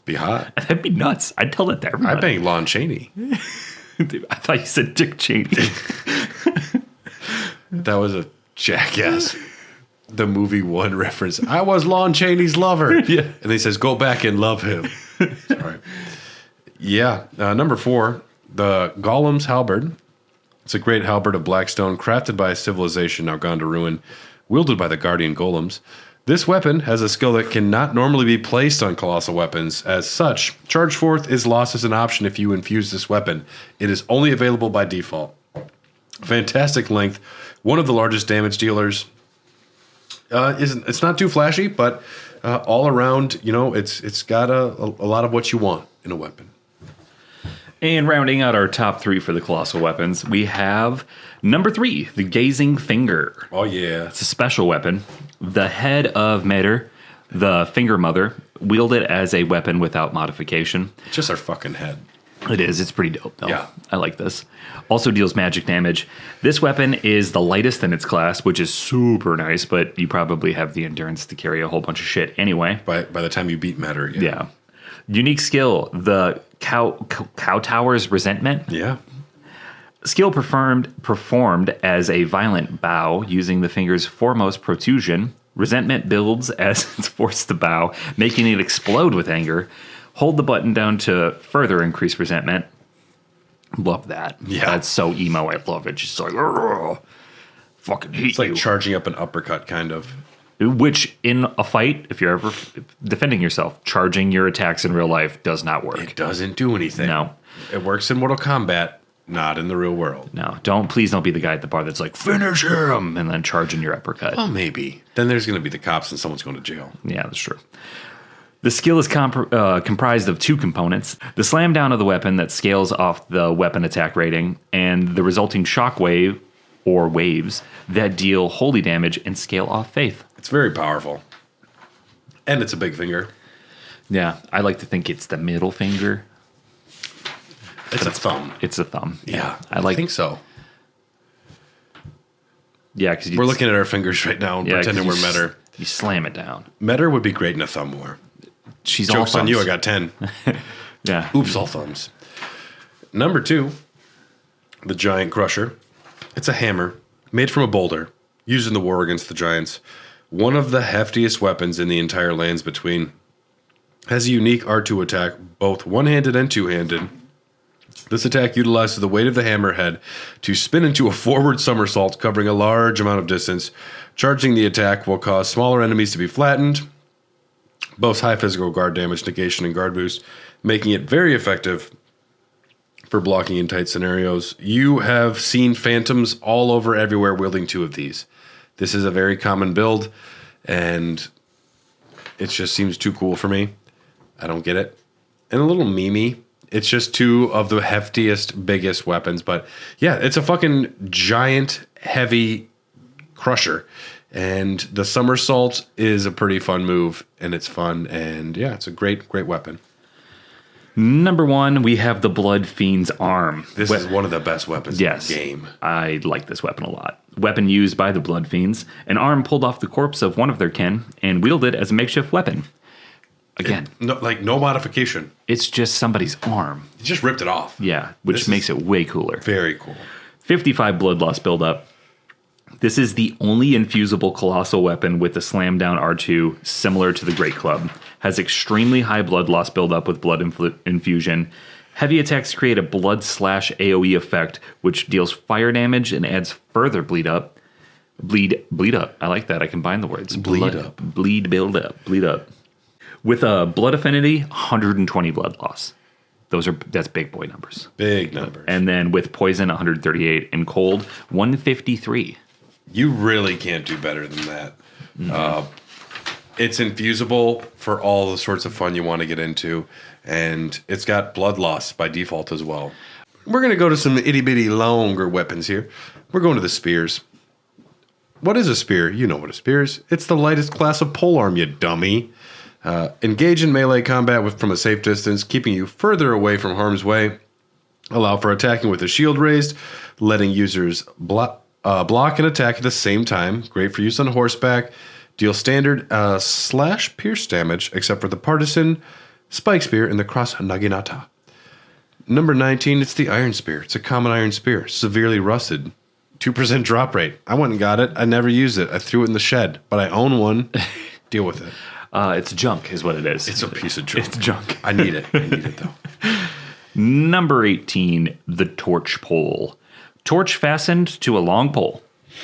Be hot. That'd be nuts. I'd tell that to everybody. I banged Lon Chaney. Dude, I thought you said Dick Cheney. That was a Jackass. The movie one reference. I was Lon Chaney's lover. Yeah. And he says, go back and love him. Sorry. Yeah. Number 4, the Golem's Halberd. It's a great halberd of black stone crafted by a civilization now gone to ruin, wielded by the guardian golems. This weapon has a skill that cannot normally be placed on Colossal Weapons. As such, Charge Forth is lost as an option if you infuse this weapon. It is only available by default. Fantastic length. One of the largest damage dealers. It's not too flashy, but all around, it's got a lot of what you want in a weapon. And rounding out our top 3 for the Colossal Weapons, we have number 3, the Gazing Finger. Oh, yeah. It's a special weapon. The head of Mater, the Finger Mother, wield it as a weapon without modification. It's just our fucking head. It is. It's pretty dope, though. Yeah. I like this. Also deals magic damage. This weapon is the lightest in its class, which is super nice, but you probably have the endurance to carry a whole bunch of shit anyway. By the time you beat Matter, Yeah. Unique skill, the Cow Tower's Resentment. Yeah. Skill performed as a violent bow using the finger's foremost protrusion. Resentment builds as it's forced to bow, making it explode with anger. Hold the button down to further increase resentment. Love that. Yeah. That's so emo. I love it. Just like, fucking hate It's like you. charging up an uppercut, kind of. Which, in a fight, if you're ever defending yourself, charging your attacks in real life does not work. It doesn't do anything. No. It works in Mortal Kombat, not in the real world. No. Please don't be the guy at the bar that's like, finish him, and then charging your uppercut. Well, maybe. Then there's going to be the cops and someone's going to jail. Yeah, that's true. The skill is comprised of 2 components. The slam down of the weapon that scales off the weapon attack rating, and the resulting shockwave or waves that deal holy damage and scale off faith. It's very powerful. And it's a big finger. Yeah, I like to think it's the middle finger. It's a thumb. It's a thumb. Yeah, I think so. Yeah, because We're looking at our fingers right now and pretending we're Metter. You slam it down. Metter would be great in a thumb war. She's Joke's all on you, I thumbs. got 10. Yeah. Oops, all thumbs. Number 2, the Giant Crusher. It's a hammer made from a boulder, used in the war against the giants. One of the heftiest weapons in the entire Lands Between. Has a unique R2 attack, both one-handed and two-handed. This attack utilizes the weight of the hammerhead to spin into a forward somersault, covering a large amount of distance. Charging the attack will cause smaller enemies to be flattened. Boasts high physical guard damage, negation, and guard boost, making it very effective for blocking in tight scenarios. You have seen phantoms all over everywhere wielding 2 of these. This is a very common build, and it just seems too cool for me. I don't get it. And a little memey. It's just 2 of the heftiest, biggest weapons. But yeah, it's a fucking giant, heavy crusher. And the somersault is a pretty fun move, and it's fun, and yeah, it's a great weapon. Number 1, we have the Blood Fiend's Arm. This is one of the best weapons in the game. I like this weapon a lot. Weapon used by the Blood Fiends. An arm pulled off the corpse of one of their kin and wielded as a makeshift weapon. Again. No modification. It's just somebody's arm. You just ripped it off. Yeah, which makes it way cooler. Very cool. 55 blood loss buildup. This is the only infusible colossal weapon with the slam down R2 similar to the Great Club. Has extremely high blood loss buildup with blood infusion. Heavy attacks create a blood slash AoE effect, which deals fire damage and adds further bleed up. Bleed up. I like that. I combine the words. Bleed up. Bleed build up. Bleed up. With a blood affinity, 120 blood loss. That's big boy numbers. Big numbers. And then with poison, 138, and cold, 153. You really can't do better than that. Mm-hmm. It's infusible for all the sorts of fun you want to get into, and it's got blood loss by default as well. We're going to go to some itty-bitty longer weapons here. We're going to the spears. What is a spear? You know what a spear is. It's the lightest class of polearm, you dummy. Engage in melee combat from a safe distance, keeping you further away from harm's way. Allow for attacking with a shield raised, letting users block and attack at the same time. Great for use on horseback. Deal standard slash pierce damage, except for the partisan, spike spear, and the cross naginata. Number 19, it's the iron spear. It's a common iron spear, severely rusted. 2% drop rate. I went and got it. I never used it. I threw it in the shed, but I own one. Deal with it. It's junk is what it is. It's a piece of junk. It's junk. I need it though. Number 18, the torch pole. Torch fastened to a long pole.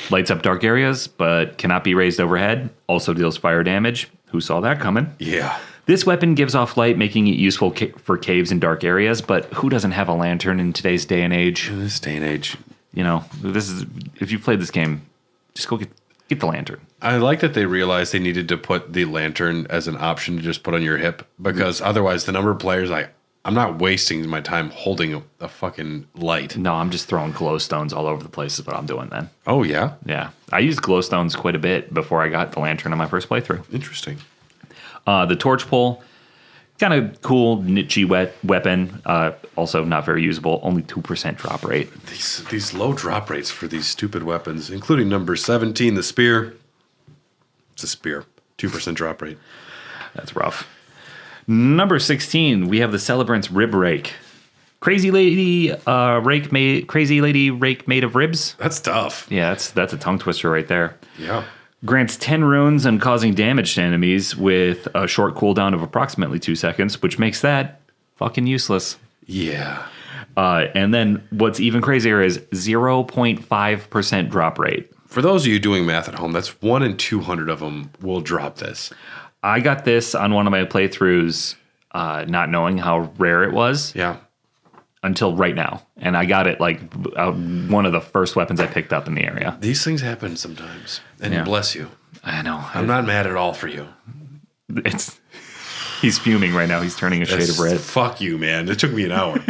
Lights up dark areas, but cannot be raised overhead. Also deals fire damage. Who saw that coming? Yeah. This weapon gives off light, making it useful for caves and dark areas, but who doesn't have a lantern in today's day and age? In this day and age. You know, if you've played this game, just go get the lantern. I like that they realized they needed to put the lantern as an option to just put on your hip, because otherwise the number of players, I'm not wasting my time holding a fucking light. No, I'm just throwing glowstones all over the place is what I'm doing then. Oh, yeah? Yeah. I used glowstones quite a bit before I got the lantern on my first playthrough. Interesting. The torch pole, kind of cool, niche weapon. Also not very usable. Only 2% drop rate. These low drop rates for these stupid weapons, including number 17, the spear. It's a spear. 2% drop rate. That's rough. Number 16, we have the Celebrant's Rib Rake. Crazy lady rake made of ribs. That's tough. Yeah, that's a tongue twister right there. Yeah. Grants 10 runes and causing damage to enemies with a short cooldown of approximately 2 seconds, which makes that fucking useless. Yeah. And then what's even crazier is 0.5% drop rate. For those of you doing math at home, that's 1 in 200 of them will drop this. I got this on one of my playthroughs, not knowing how rare it was. Yeah. Until right now. And I got it one of the first weapons I picked up in the area. These things happen sometimes. And bless you. I know. I'm not mad at all for you. He's fuming right now. He's turning a shade of red. Fuck you, man. It took me an hour.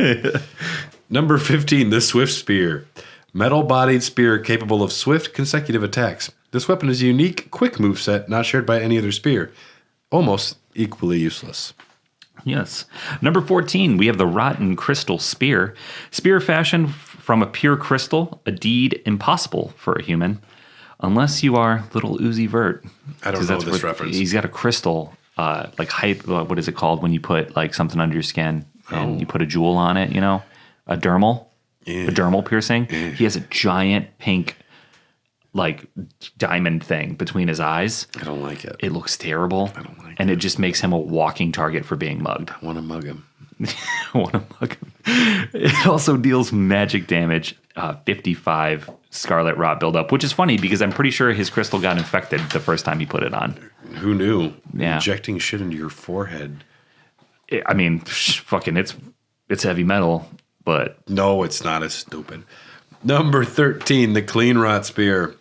Number 15, the Swift Spear. Metal-bodied spear capable of swift consecutive attacks. This weapon is a unique, quick moveset not shared by any other spear. Almost equally useless. Yes. Number 14, we have the Rotten Crystal Spear. Spear fashioned from a pure crystal, a deed impossible for a human, unless you are little Uzi Vert. I don't know this reference. He's got a crystal, what is it called when you put something under your skin and you put a jewel on it, a dermal, a dermal piercing. He has a giant pink diamond thing between his eyes. I don't like it. It looks terrible. I don't like it. And it just makes him a walking target for being mugged. I want to mug him. It also deals magic damage, 55 Scarlet Rot buildup, which is funny because I'm pretty sure his crystal got infected the first time he put it on. Who knew? Yeah. Injecting shit into your forehead. It's heavy metal, but... No, it's not as stupid. Number 13, the Clean Rot Spear.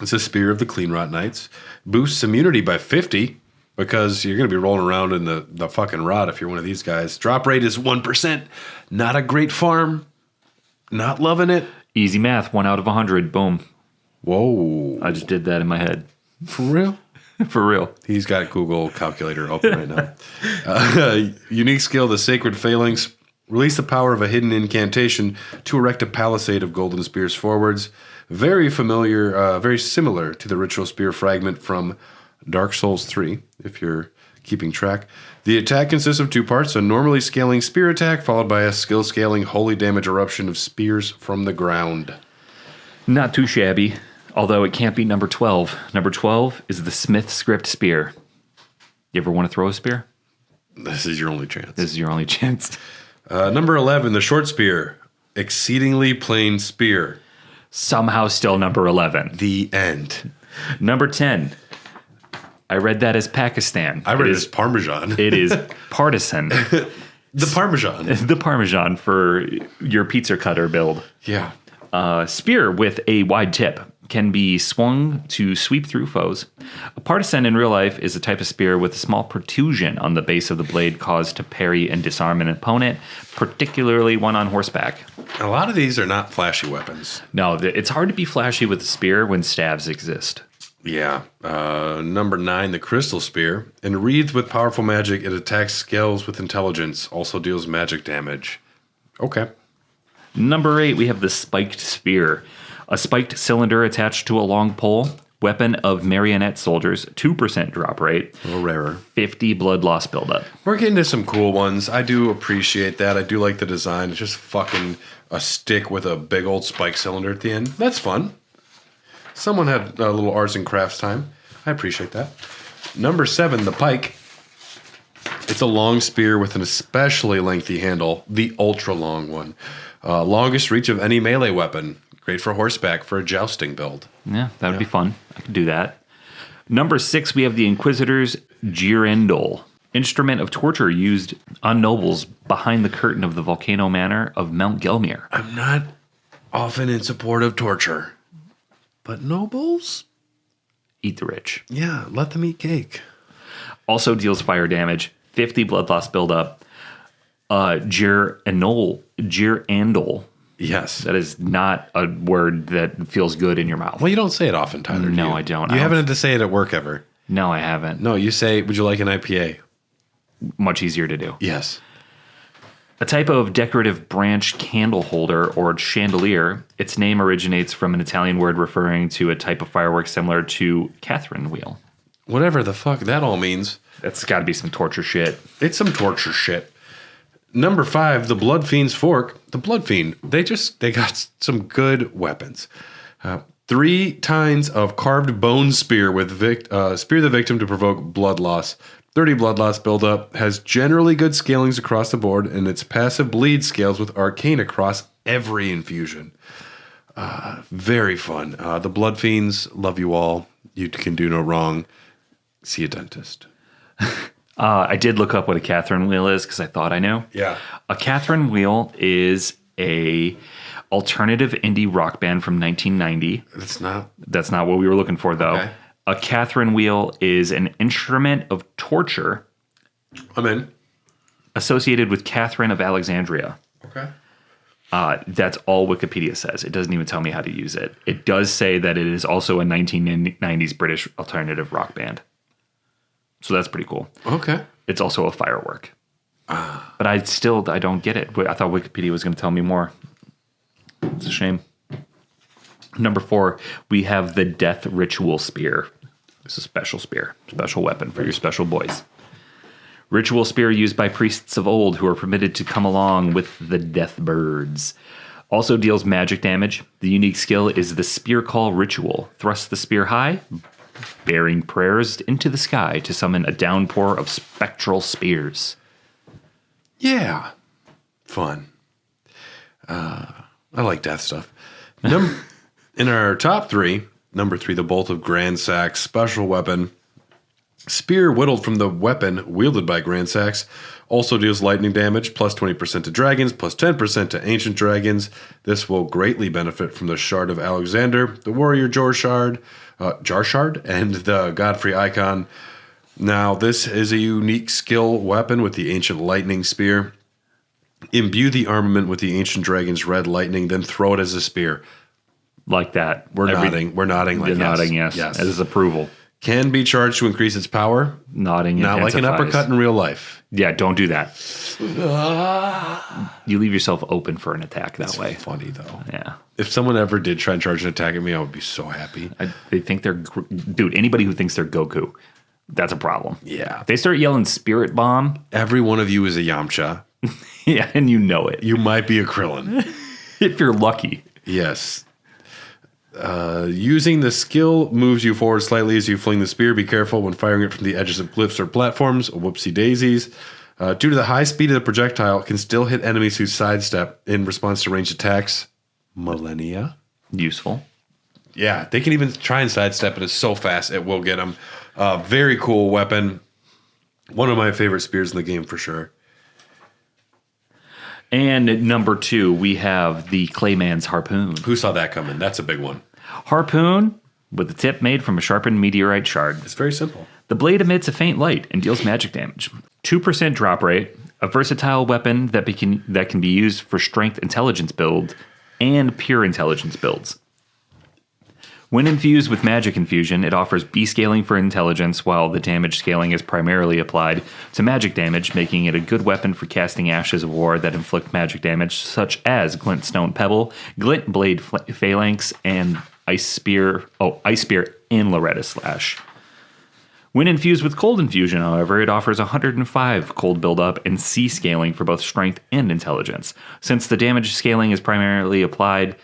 It's a spear of the Clean Rot Knights. Boosts immunity by 50 because you're going to be rolling around in the fucking rot if you're one of these guys. Drop rate is 1%. Not a great farm. Not loving it. Easy math, 1 out of 100. Boom. Whoa. I just did that in my head. For real? For real. He's got Google calculator open right now. Unique skill, the Sacred Phalanx. Release the power of a hidden incantation to erect a palisade of golden spears forwards. Very familiar, very similar to the ritual spear fragment from Dark Souls 3, if you're keeping track. The attack consists of 2 parts, a normally scaling spear attack, followed by a skill scaling holy damage eruption of spears from the ground. Not too shabby, although it can't be number 12. Number 12 is the Smith Script Spear. You ever want to throw a spear? This is your only chance. This is your only chance. Number 11, the Short Spear. Exceedingly plain spear. Somehow still number 11. The end. Number 10. I read that as Pakistan. I read it as Parmesan. It is partisan. The Parmesan. The Parmesan for your pizza cutter build. Yeah. Spear with a wide tip can be swung to sweep through foes. A partisan in real life is a type of spear with a small protrusion on the base of the blade caused to parry and disarm an opponent, particularly one on horseback. A lot of these are not flashy weapons. No, it's hard to be flashy with a spear when stabs exist. Yeah. Number 9, the Crystal Spear. Enwreathed with powerful magic, it attacks scales with intelligence. Also deals magic damage. Okay. Number 8, we have the Spiked Spear. A spiked cylinder attached to a long pole. Weapon of marionette soldiers. 2% drop rate. A little rarer. 50 blood loss buildup. We're getting to some cool ones. I do appreciate that. I do like the design. It's just fucking a stick with a big old spike cylinder at the end. That's fun. Someone had a little arts and crafts time. I appreciate that. Number 7, the Pike. It's a long spear with an especially lengthy handle, the ultra long one. Longest reach of any melee weapon. Great for horseback for a jousting build. Yeah, that would be fun. I could do that. Number 6, we have the Inquisitor's Girandol. Instrument of torture used on nobles behind the curtain of the volcano manor of Mount Gelmir. I'm not often in support of torture. But nobles? Eat the rich. Yeah, let them eat cake. Also deals fire damage, 50 blood loss buildup. Girandol. Yes. That is not a word that feels good in your mouth. Well, you don't say it often, Tyler. No, do you? I don't. You haven't had to say it at work ever. No, I haven't. No, you say, would you like an IPA? Much easier to do. Yes. A type of decorative branch candle holder or chandelier. Its name originates from an Italian word referring to a type of fireworks similar to Catherine wheel. Whatever the fuck that all means. That's got to be some torture shit. It's some torture shit. Number 5, the Blood Fiend's Fork. The Blood Fiend, they got some good weapons. 3 tines of carved bone spear with spear the victim to provoke blood loss. 30 blood loss buildup, has generally good scalings across the board, and its passive bleed scales with arcane across every infusion. Very fun. The Blood Fiends, love you all. You can do no wrong. See a dentist. I did look up what a Catherine wheel is because I thought I knew. Yeah. A Catherine wheel is a alternative indie rock band from 1990. That's not what we were looking for, though. Okay. A Catherine wheel is an instrument of torture. I'm in. Associated with Catherine of Alexandria. Okay. That's all Wikipedia says. It doesn't even tell me how to use it. It does say that it is also a 1990s British alternative rock band. So that's pretty cool. Okay. It's also a firework. But I don't get it. I thought Wikipedia was going to tell me more. It's a shame. Number 4, we have the Death Ritual Spear. It's a special spear, special weapon for your special boys. Ritual spear used by priests of old who are permitted to come along with the Death Birds. Also deals magic damage. The unique skill is the Spear Call Ritual. Thrust the spear high, bearing prayers into the sky to summon a downpour of spectral spears. Yeah. Fun. I like death stuff. In our top 3, number 3, the Bolt of Grand Sax, special weapon. Spear whittled from the weapon wielded by Grand Sax. Also deals lightning damage, plus 20% to dragons, plus 10% to ancient dragons. This will greatly benefit from the Shard of Alexander, the Warrior Jarshard, and the Godfrey Icon. Now, this is a unique skill weapon with the ancient lightning spear. Imbue the armament with the ancient dragon's red lightning, then throw it as a spear. like that. We're nodding. We're nodding like You're yes. nodding, yes. Yes. As approval. Can be charged to increase its power. Nodding Not like an uppercut in real life. Yeah, don't do that. You leave yourself open for an attack that way. Funny, though. Yeah. If someone ever did try and charge an attack at me, I would be so happy. They think they're... Dude, anybody who thinks they're Goku, that's a problem. Yeah. If they start yelling Spirit Bomb... Every one of you is a Yamcha. Yeah, and you know it. You might be a Krillin. If you're lucky. Yes. Using the skill moves you forward slightly as you fling the spear. Be careful when firing it from the edges of cliffs or platforms. Whoopsie daisies. Due to the high speed of the projectile, it can still hit enemies who sidestep in response to ranged attacks. Millennia. Useful. Yeah, they can even try and sidestep, and it's so fast it will get them. Very cool weapon. One of my favorite spears in the game for sure. And number 2, we have the Clayman's Harpoon. Who saw that coming? That's a big one. Harpoon with the tip made from a sharpened meteorite shard. It's very simple. The blade emits a faint light and deals magic damage. 2% drop rate, a versatile weapon that can be used for strength intelligence build and pure intelligence builds. When infused with magic infusion, it offers B scaling for intelligence, while the damage scaling is primarily applied to magic damage, making it a good weapon for casting Ashes of War that inflict magic damage, such as Glintstone Pebble, Glint Blade Phalanx, and Ice Spear and Loretta Slash. When infused with Cold Infusion, however, it offers 105 cold buildup and C scaling for both strength and intelligence. Since the damage scaling is primarily applied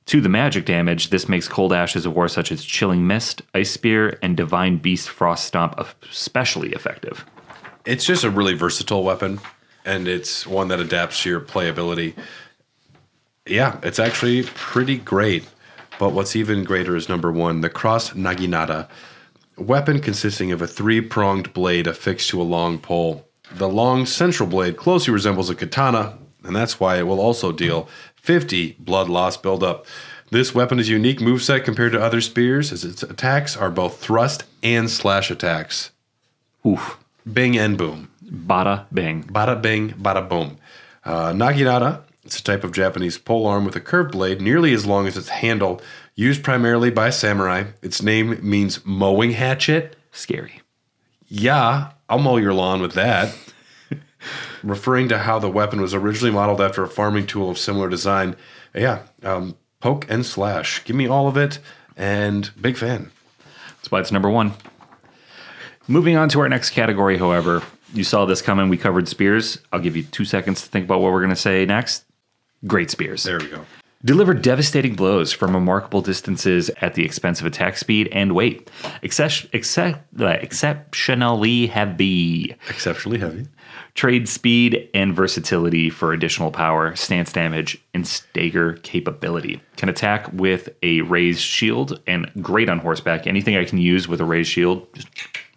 to the magic damage, this makes cold Ashes of War such as Chilling Mist, Ice Spear, and Divine Beast Frost Stomp especially effective. It's just a really versatile weapon, and it's one that adapts to your playability. Yeah, it's actually pretty great. But what's even greater is number 1, the Cross Naginata. A weapon consisting of a 3-pronged blade affixed to a long pole. The long central blade closely resembles a katana, and that's why it will also deal 50 blood loss buildup. This weapon is a unique moveset compared to other spears, as its attacks are both thrust and slash attacks. Oof. Bing and boom. Bada bing. Bada bing, bada boom. Naginata, it's a type of Japanese polearm with a curved blade nearly as long as its handle, used primarily by samurai. Its name means mowing hatchet. Scary. Yeah, I'll mow your lawn with that. Referring to how the weapon was originally modeled after a farming tool of similar design. Yeah, poke and slash. Give me all of it, and big fan. That's why it's number 1. Moving on to our next category, however, you saw this coming. We covered spears. I'll give you 2 seconds to think about what we're going to say next. Great spears. There we go. Deliver devastating blows from remarkable distances at the expense of attack speed and weight. Exceptionally heavy. Exceptionally heavy. Trade speed and versatility for additional power, stance damage, and stagger capability. Can attack with a raised shield and great on horseback. Anything I can use with a raised shield, just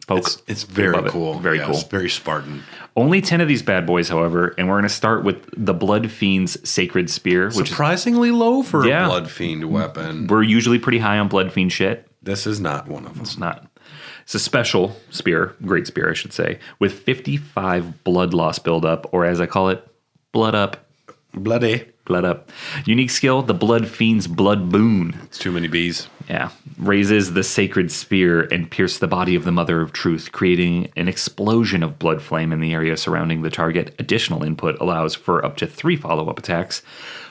poke. It's very cool. Very cool. It's very Spartan. Only 10 of these bad boys, however, and we're going to start with the Blood Fiend's Sacred Spear, which surprisingly low for a Blood Fiend weapon. We're usually pretty high on Blood Fiend shit. This is not one of them. It's not. It's a special spear, great spear, I should say, with 55 blood loss buildup, or as I call it, blood up. Bloody. Blood up. Unique skill, the Blood Fiend's Blood Boon. It's too many bees. Yeah. Raises the sacred spear and pierce the body of the Mother of Truth, creating an explosion of blood flame in the area surrounding the target. Additional input allows for up to 3 follow-up attacks.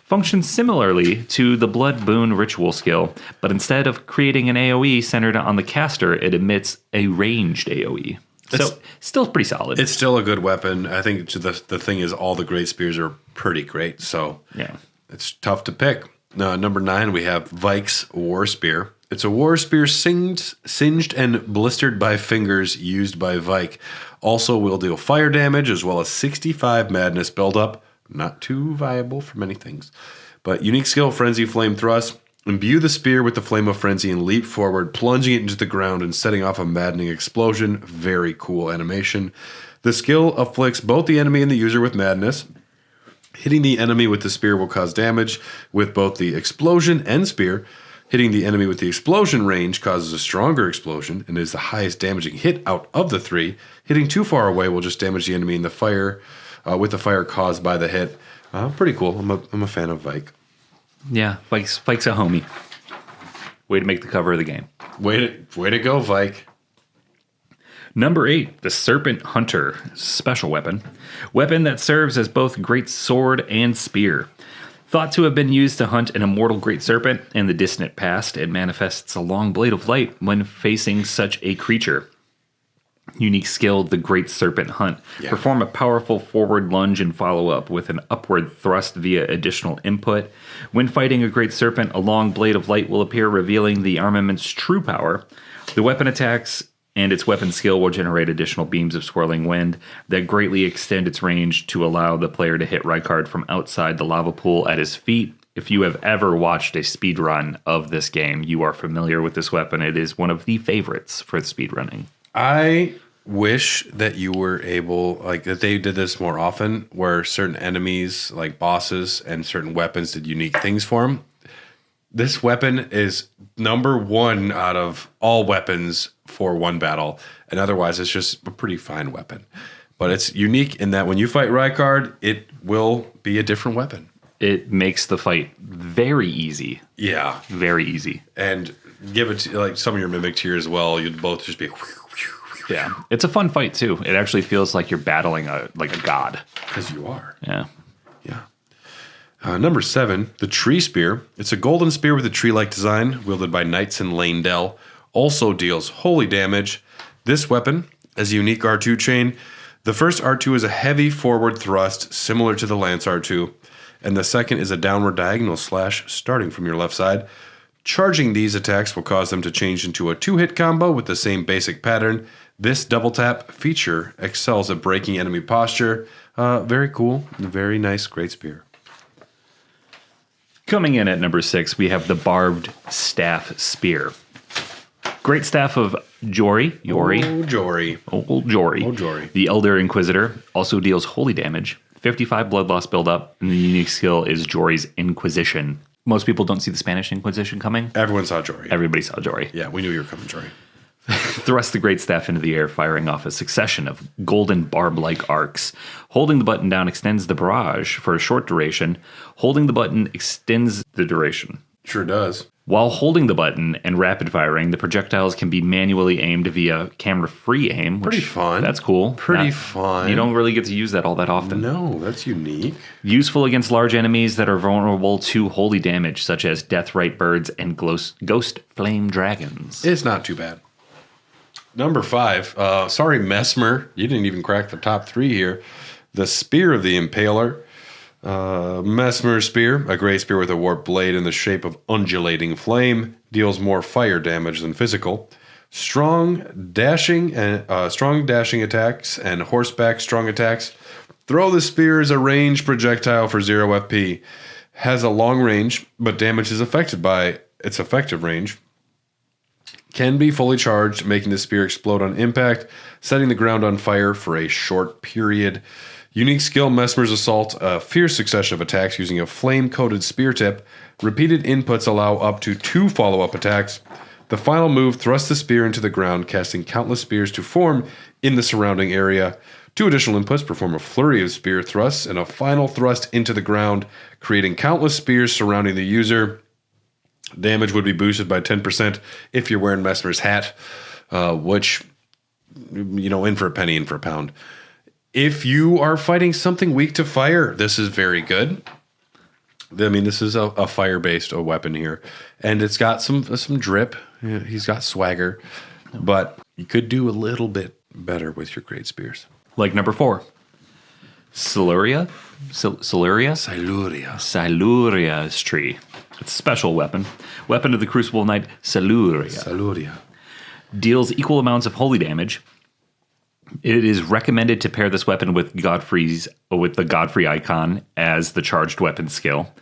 Functions similarly to the Blood Boon ritual skill, but instead of creating an AoE centered on the caster, it emits a ranged AoE. So, still pretty solid. It's still a good weapon. I think the thing is all the great spears are pretty great, so yeah, it's tough to pick. Number 9, we have Vike's War Spear. It's a war spear singed and blistered by fingers used by Vike. Also will deal fire damage as well as 65 madness buildup. Not too viable for many things. But unique skill, Frenzy Flame Thrust. Imbue the spear with the Flame of Frenzy and leap forward, plunging it into the ground and setting off a maddening explosion. Very cool animation. The skill afflicts both the enemy and the user with madness. Hitting the enemy with the spear will cause damage with both the explosion and spear. Hitting the enemy with the explosion range causes a stronger explosion and is the highest damaging hit out of the 3. Hitting too far away will just damage the enemy in the fire with the fire caused by the hit. Pretty cool. I'm a fan of Vike. Yeah, Vike's a homie. Way to make the cover of the game. Way to go, Vike. Number 8, the Serpent Hunter, special weapon. Weapon that serves as both great sword and spear. Thought to have been used to hunt an immortal great serpent in the distant past, it manifests a long blade of light when facing such a creature. Unique skill, the Great Serpent Hunt. Yeah. Perform a powerful forward lunge and follow-up with an upward thrust via additional input. When fighting a Great Serpent, a long blade of light will appear, revealing the armament's true power. The weapon attacks and its weapon skill will generate additional beams of swirling wind that greatly extend its range to allow the player to hit Rykard from outside the lava pool at his feet. If you have ever watched a speed run of this game, you are familiar with this weapon. It is one of the favorites for speedrunning. I wish that you were able, like, that they did this more often, where certain enemies, like bosses and certain weapons, did unique things for them. This weapon is number 1 out of all weapons for one battle, and otherwise it's just a pretty fine weapon. But it's unique in that when you fight Rykard, it will be a different weapon. It makes the fight very easy. Yeah. Very easy. And give it to, like, some of your Mimic tier as well. You'd both just be... Yeah. It's a fun fight, too. It actually feels like you're battling a god. Because you are. Yeah. Yeah. Number 7, the Tree Spear. It's a golden spear with a tree-like design, wielded by knights in Lanedell. Also deals holy damage. This weapon has a unique R2 chain. The first R2 is a heavy forward thrust, similar to the Lance R2. And the second is a downward diagonal slash, starting from your left side. Charging these attacks will cause them to change into a 2-hit combo with the same basic pattern. This double tap feature excels at breaking enemy posture. Very cool. Very nice. Great spear. Coming in at number 6, we have the Barbed Staff Spear. Great staff of Jori. Old Jori. The Elder Inquisitor also deals holy damage. 55 blood loss buildup, and the unique skill is Jori's Inquisition. Most people don't see the Spanish Inquisition coming. Everyone saw Jori. Everybody saw Jori. Yeah, we knew you were coming, Jori. Thrust the great staff into the air, firing off a succession of golden barb-like arcs. Holding the button down extends the barrage for a short duration. Holding the button extends the duration. Sure does. While holding the button and rapid firing, the projectiles can be manually aimed via camera-free aim. Pretty fun. That's cool. Pretty fun. You don't really get to use that all that often. No, that's unique. Useful against large enemies that are vulnerable to holy damage, such as Deathrite birds and ghost flame dragons. It's not too bad. Number 5. Sorry, Mesmer. You didn't even crack the top 3 here. The Spear of the Impaler. Mesmer Spear, a gray spear with a warped blade in the shape of undulating flame, deals more fire damage than physical. Strong dashing attacks and horseback strong attacks. Throw the spear as a ranged projectile for 0 FP. Has a long range, but damage is affected by its effective range. Can be fully charged, making the spear explode on impact, setting the ground on fire for a short period. Unique skill, Mesmer's Assault, a fierce succession of attacks using a flame-coated spear tip. Repeated inputs allow up to 2 follow-up attacks. The final move thrusts the spear into the ground, casting countless spears to form in the surrounding area. 2 additional inputs perform a flurry of spear thrusts and a final thrust into the ground, creating countless spears surrounding the user. Damage would be boosted by 10% if you're wearing Mesmer's hat, which, in for a penny, in for a pound. If you are fighting something weak to fire, this is very good. I mean, this is a fire-based weapon here. And it's got some drip. He's got swagger. But you could do a little bit better with your great spears. Like number 4. Siluria? Siluria's tree. It's a special weapon. Weapon of the Crucible Knight, Siluria. Deals equal amounts of holy damage. It is recommended to pair this weapon with the Godfrey icon as the charged weapon skill.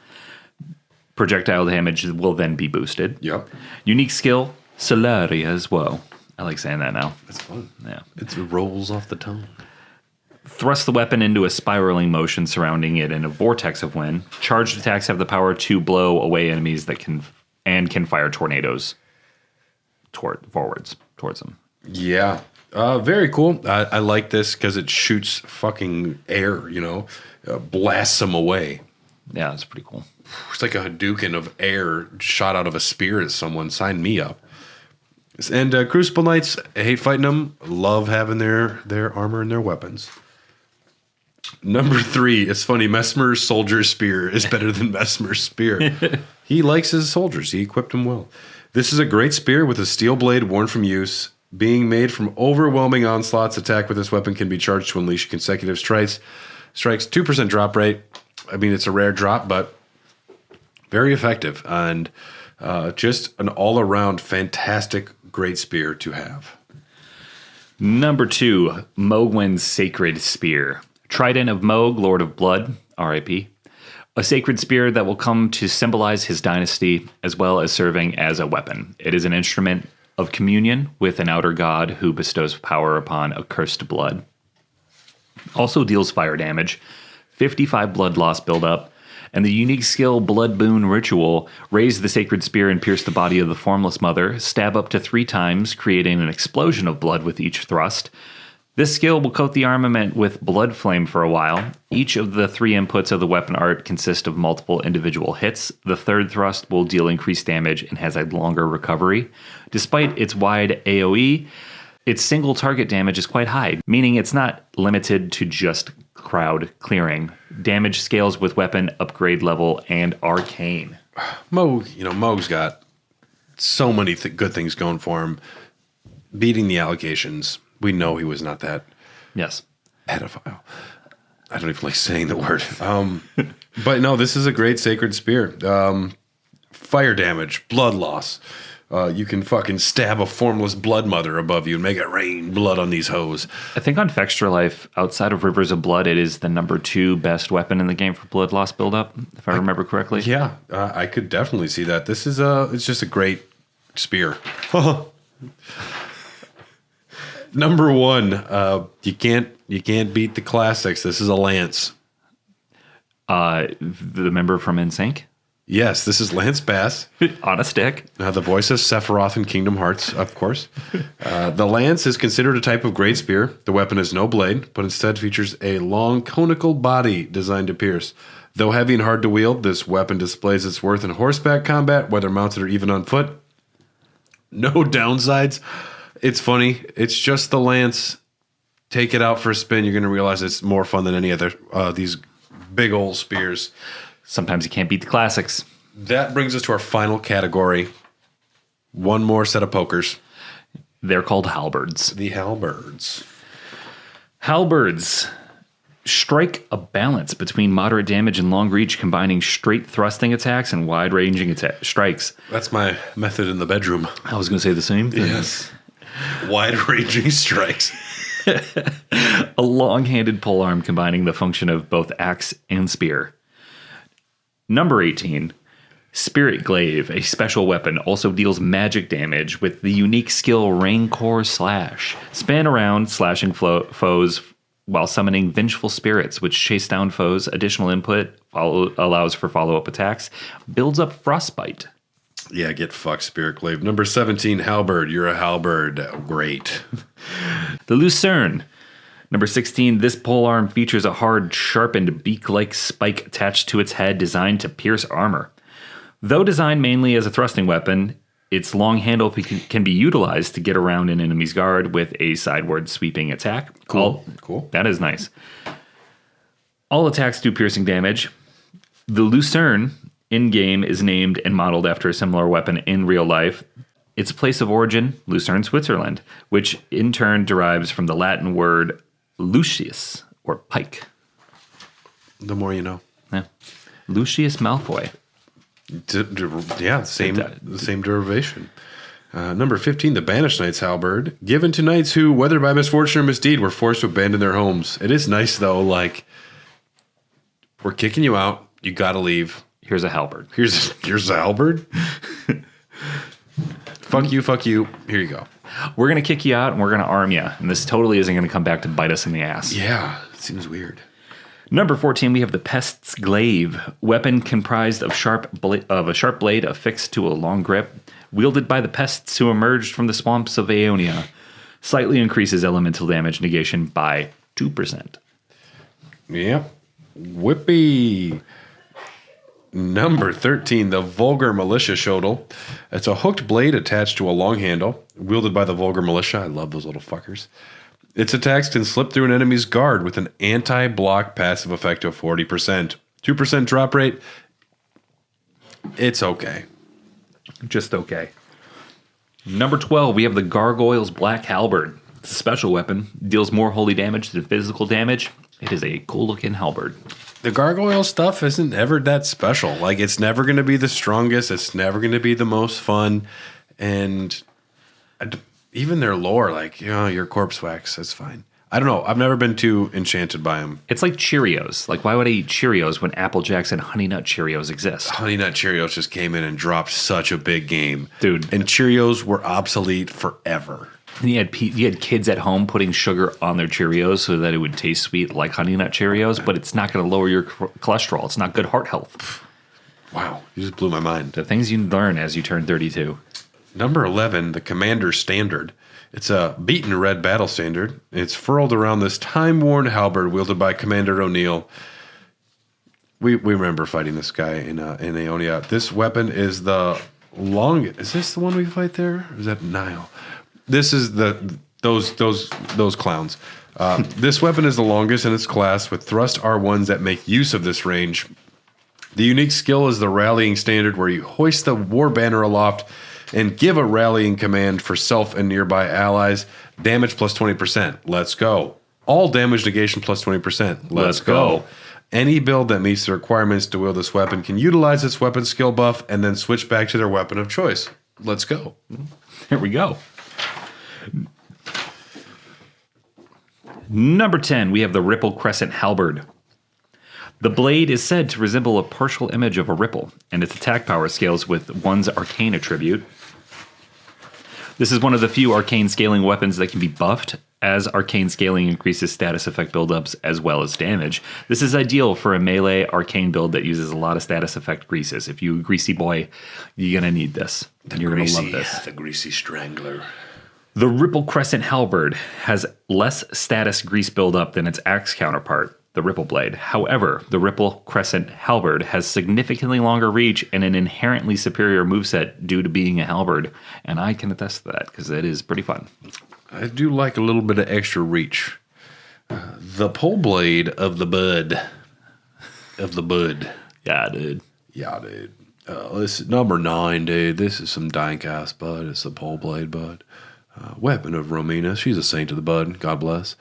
Projectile damage will then be boosted. Yep. Unique skill, Siluria as well. I like saying that now. That's fun. Yeah. It rolls off the tongue. Thrust the weapon into a spiraling motion surrounding it in a vortex of wind. Charged attacks have the power to blow away enemies that can fire tornadoes forwards towards them. Yeah. Very cool. I like this because it shoots fucking air, blasts them away. Yeah, that's pretty cool. it's like a Hadouken of air shot out of a spear at someone. Sign me up. And Crucible Knights, I hate fighting them. Love having their armor and their weapons. Number 3, it's funny. Mesmer's Soldier Spear is better than Mesmer's Spear. He likes his soldiers. He equipped them well. This is a great spear with a steel blade worn from use. Being made from overwhelming onslaughts, attack with this weapon can be charged to unleash consecutive strikes. 2% drop rate. I mean, it's a rare drop, but very effective. And just an all-around fantastic, great spear to have. Number 2, Mohgwyn's Sacred Spear. Trident of Mohg, Lord of Blood, R.I.P. A sacred spear that will come to symbolize his dynasty, as well as serving as a weapon. It is an instrument of communion with an outer god who bestows power upon accursed blood. Also deals fire damage, 55 blood loss buildup, and the unique skill Blood Boon Ritual, raise the sacred spear and pierce the body of the formless mother, stab up to 3 times, creating an explosion of blood with each thrust. This skill will coat the armament with blood flame for a while. Each of the 3 inputs of the weapon art consist of multiple individual hits. The 3rd thrust will deal increased damage and has a longer recovery. Despite its wide AoE, its single target damage is quite high, meaning it's not limited to just crowd clearing. Damage scales with weapon, upgrade level, and arcane. Mohg's got so many good things going for him. Beating the allegations. We know he was not that pedophile. I don't even like saying the word. But no, this is a great sacred spear. Fire damage, blood loss. You can fucking stab a formless blood mother above you and make it rain blood on these hoes. I think on Fextra Life, outside of Rivers of Blood, it is the number 2 best weapon in the game for blood loss buildup, if I remember correctly. Yeah, I could definitely see that. This is it's just a great spear. Number 1, you can't beat the classics. This is a lance. The member from NSYNC? Yes, this is Lance Bass. On a stick. The voice of Sephiroth in Kingdom Hearts, of course. The lance is considered a type of great spear. The weapon has no blade, but instead features a long conical body designed to pierce. Though heavy and hard to wield, this weapon displays its worth in horseback combat, whether mounted or even on foot. No downsides. It's funny. It's just the lance. Take it out for a spin. You're going to realize it's more fun than any other these big old spears. Sometimes you can't beat the classics. That brings us to our final category. One more set of pokers. They're called halberds. The halberds. Halberds strike a balance between moderate damage and long reach, combining straight thrusting attacks and wide-ranging strikes. That's my method in the bedroom. I was going to say the same thing. Yes. Wide-ranging strikes. A long-handed polearm combining the function of both axe and spear. Number 18, Spirit Glaive, a special weapon, also deals magic damage with the unique skill Raincore Slash. Span around, slashing foes while summoning vengeful spirits, which chase down foes. Additional input allows for follow-up attacks. Builds up frostbite. Yeah, get fucked, Spirit Glaive. Number 17, Halberd. You're a halberd. Great. The Lucerne. Number 16, this polearm features a hard, sharpened, beak-like spike attached to its head designed to pierce armor. Though designed mainly as a thrusting weapon, its long handle can be utilized to get around an enemy's guard with a sideward sweeping attack. Cool. That is nice. All attacks do piercing damage. The Lucerne in-game is named and modeled after a similar weapon in real life. Its place of origin, Lucerne, Switzerland, which in turn derives from the Latin word Lucius, or pike. The more you know. Yeah. Lucius Malfoy. Yeah, the same derivation. Number 15, the Banished Knights Halberd, given to knights who, whether by misfortune or misdeed, were forced to abandon their homes. It is nice, though, like, we're kicking you out, you gotta leave. Here's a halberd. Here's a halberd? Fuck you, here you go. We're going to kick you out and we're going to arm you. And this totally isn't going to come back to bite us in the ass. Yeah, it seems weird. Number 14, we have the Pest's Glaive, weapon comprised of a sharp blade affixed to a long grip, wielded by the pests who emerged from the swamps of Aeonia. Slightly increases elemental damage negation by 2%. Yep. Whippy. Number 13, the Vulgar Militia Shodel. It's a hooked blade attached to a long handle, wielded by the Vulgar Militia. I love those little fuckers. Its attacks can slip through an enemy's guard with an anti-block passive effect of 40%. 2% drop rate. It's okay. Just okay. Number 12, we have the Gargoyle's Black Halberd. It's a special weapon. Deals more holy damage than physical damage. It is a cool-looking halberd. The gargoyle stuff isn't ever that special. Like, it's never going to be the strongest. It's never going to be the most fun. And even their lore, like, your corpse wax, that's fine. I don't know. I've never been too enchanted by them. It's like Cheerios. Like, why would I eat Cheerios when Apple Jacks and Honey Nut Cheerios exist? Honey Nut Cheerios just came in and dropped such a big game. Dude. And Cheerios were obsolete forever. And you had kids at home putting sugar on their Cheerios so that it would taste sweet like Honey Nut Cheerios, but it's not going to lower your cholesterol. It's not good heart health. Wow, you just blew my mind. The things you learn as you turn 32. Number 11, the Commander Standard. It's a beaten red battle standard. It's furled around this time-worn halberd wielded by Commander O'Neill. We remember fighting this guy in Aeonia. This weapon is the longest. Is this the one we fight there? Or is that Nile? This is those clowns. This weapon is the longest in its class with thrust R1s that make use of this range. The unique skill is the rallying standard, where you hoist the war banner aloft and give a rallying command for self and nearby allies. Damage plus 20%. Let's go. All damage negation plus 20%. Let's go. Any build that meets the requirements to wield this weapon can utilize its weapon skill buff and then switch back to their weapon of choice. Let's go. Here we go. Number 10, we have the Ripple Crescent Halberd. The blade is said to resemble a partial image of a ripple, and its attack power scales with one's arcane attribute. This is one of the few arcane scaling weapons that can be buffed, as arcane scaling increases status effect buildups as well as damage. This is ideal for a melee arcane build that uses a lot of status effect greases. If you're a greasy boy, you're going to need this. You're going to love this. The Greasy Strangler. The Ripple Crescent Halberd has less status grease buildup than its axe counterpart, the Ripple Blade. However, the Ripple Crescent Halberd has significantly longer reach and an inherently superior moveset due to being a halberd, and I can attest to that because it is pretty fun. I do like a little bit of extra reach. The Pole Blade of the Bud. Yeah, dude. Yeah, dude. This is number 9, dude. This is some dank ass bud. It's the Pole Blade bud. Weapon of Romina. She's a saint of the bud. God bless.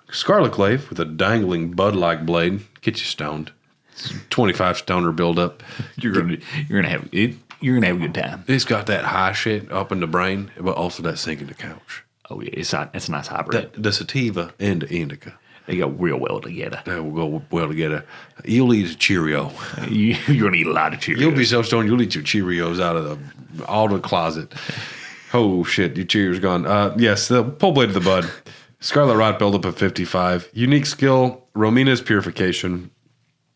Scarlet Glaive with a dangling bud-like blade. Get you stoned. It's 25 stoner buildup. You're gonna have a good time. It's got that high shit up in the brain, but also that sink in the couch. Oh yeah, it's a nice hybrid. The sativa and the indica. They go real well together. They will go well together. You'll eat a Cheerio. You're gonna eat a lot of Cheerios. You'll be so stoned you'll eat your Cheerios out of the closet. Oh shit, your Cheerios gone. Yes, the Pole Blade of the Bud. Scarlet Rot buildup of 55. Unique skill, Romina's Purification.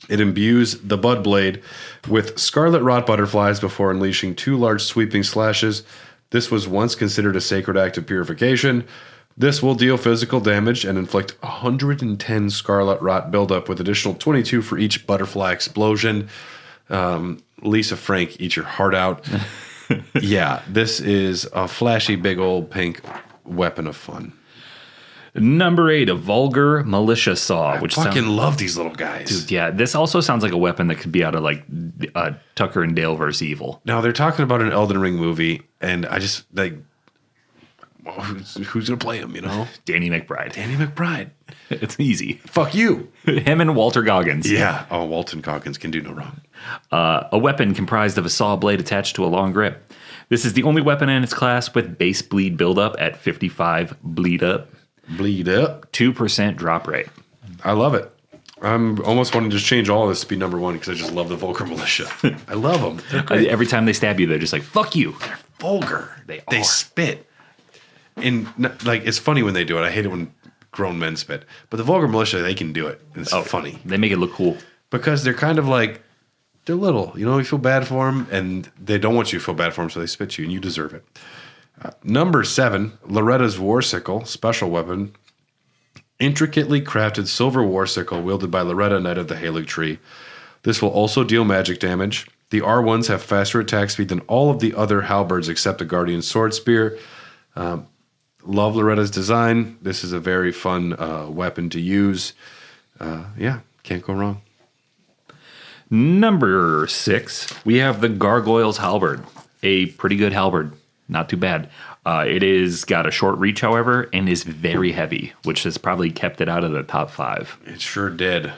It imbues the Bud Blade with Scarlet Rot butterflies before unleashing 2 large sweeping slashes. This was once considered a sacred act of purification. This will deal physical damage and inflict 110 Scarlet Rot buildup with additional 22 for each butterfly explosion. Lisa Frank, eat your heart out. Yeah, this is a flashy big old pink weapon of fun. Number 8, a Vulgar Militia Saw. I fucking love these little guys. Dude, yeah, this also sounds like a weapon that could be out of like Tucker and Dale vs. Evil. Now, they're talking about an Elden Ring movie, and I just, like, well, who's going to play him, you know? Danny McBride. Danny McBride. It's easy. Fuck you. Him and Walter Goggins. Yeah. Oh, Walton Goggins can do no wrong. A weapon comprised of a saw blade attached to a long grip. This is the only weapon in its class with base bleed buildup at 55 bleed up. Bleed up. 2% drop rate. I love it. I'm almost wanting to just change all of this to be number 1 because I just love the Vulgar Militia. I love them. Every time they stab you, they're just like, fuck you. They're vulgar. They They spit. And, like, it's funny when they do it. I hate it when grown men spit. But the Vulgar Militia, they can do it. It's funny. They make it look cool. Because they're kind of like, they're little. You know, you feel bad for them, and they don't want you to feel bad for them, so they spit you, and you deserve it. Number 7, Loretta's War Sickle, special weapon. Intricately crafted silver war sickle wielded by Loretta, Knight of the Halig Tree. This will also deal magic damage. The R1s have faster attack speed than all of the other halberds except the Guardian Sword Spear. Love Loretta's design. This is a very fun weapon to use. Can't go wrong. Number 6, we have the Gargoyle's Halberd. A pretty good halberd. Not too bad. It is got a short reach, however, and is very heavy, which has probably kept it out of the top 5. It sure did.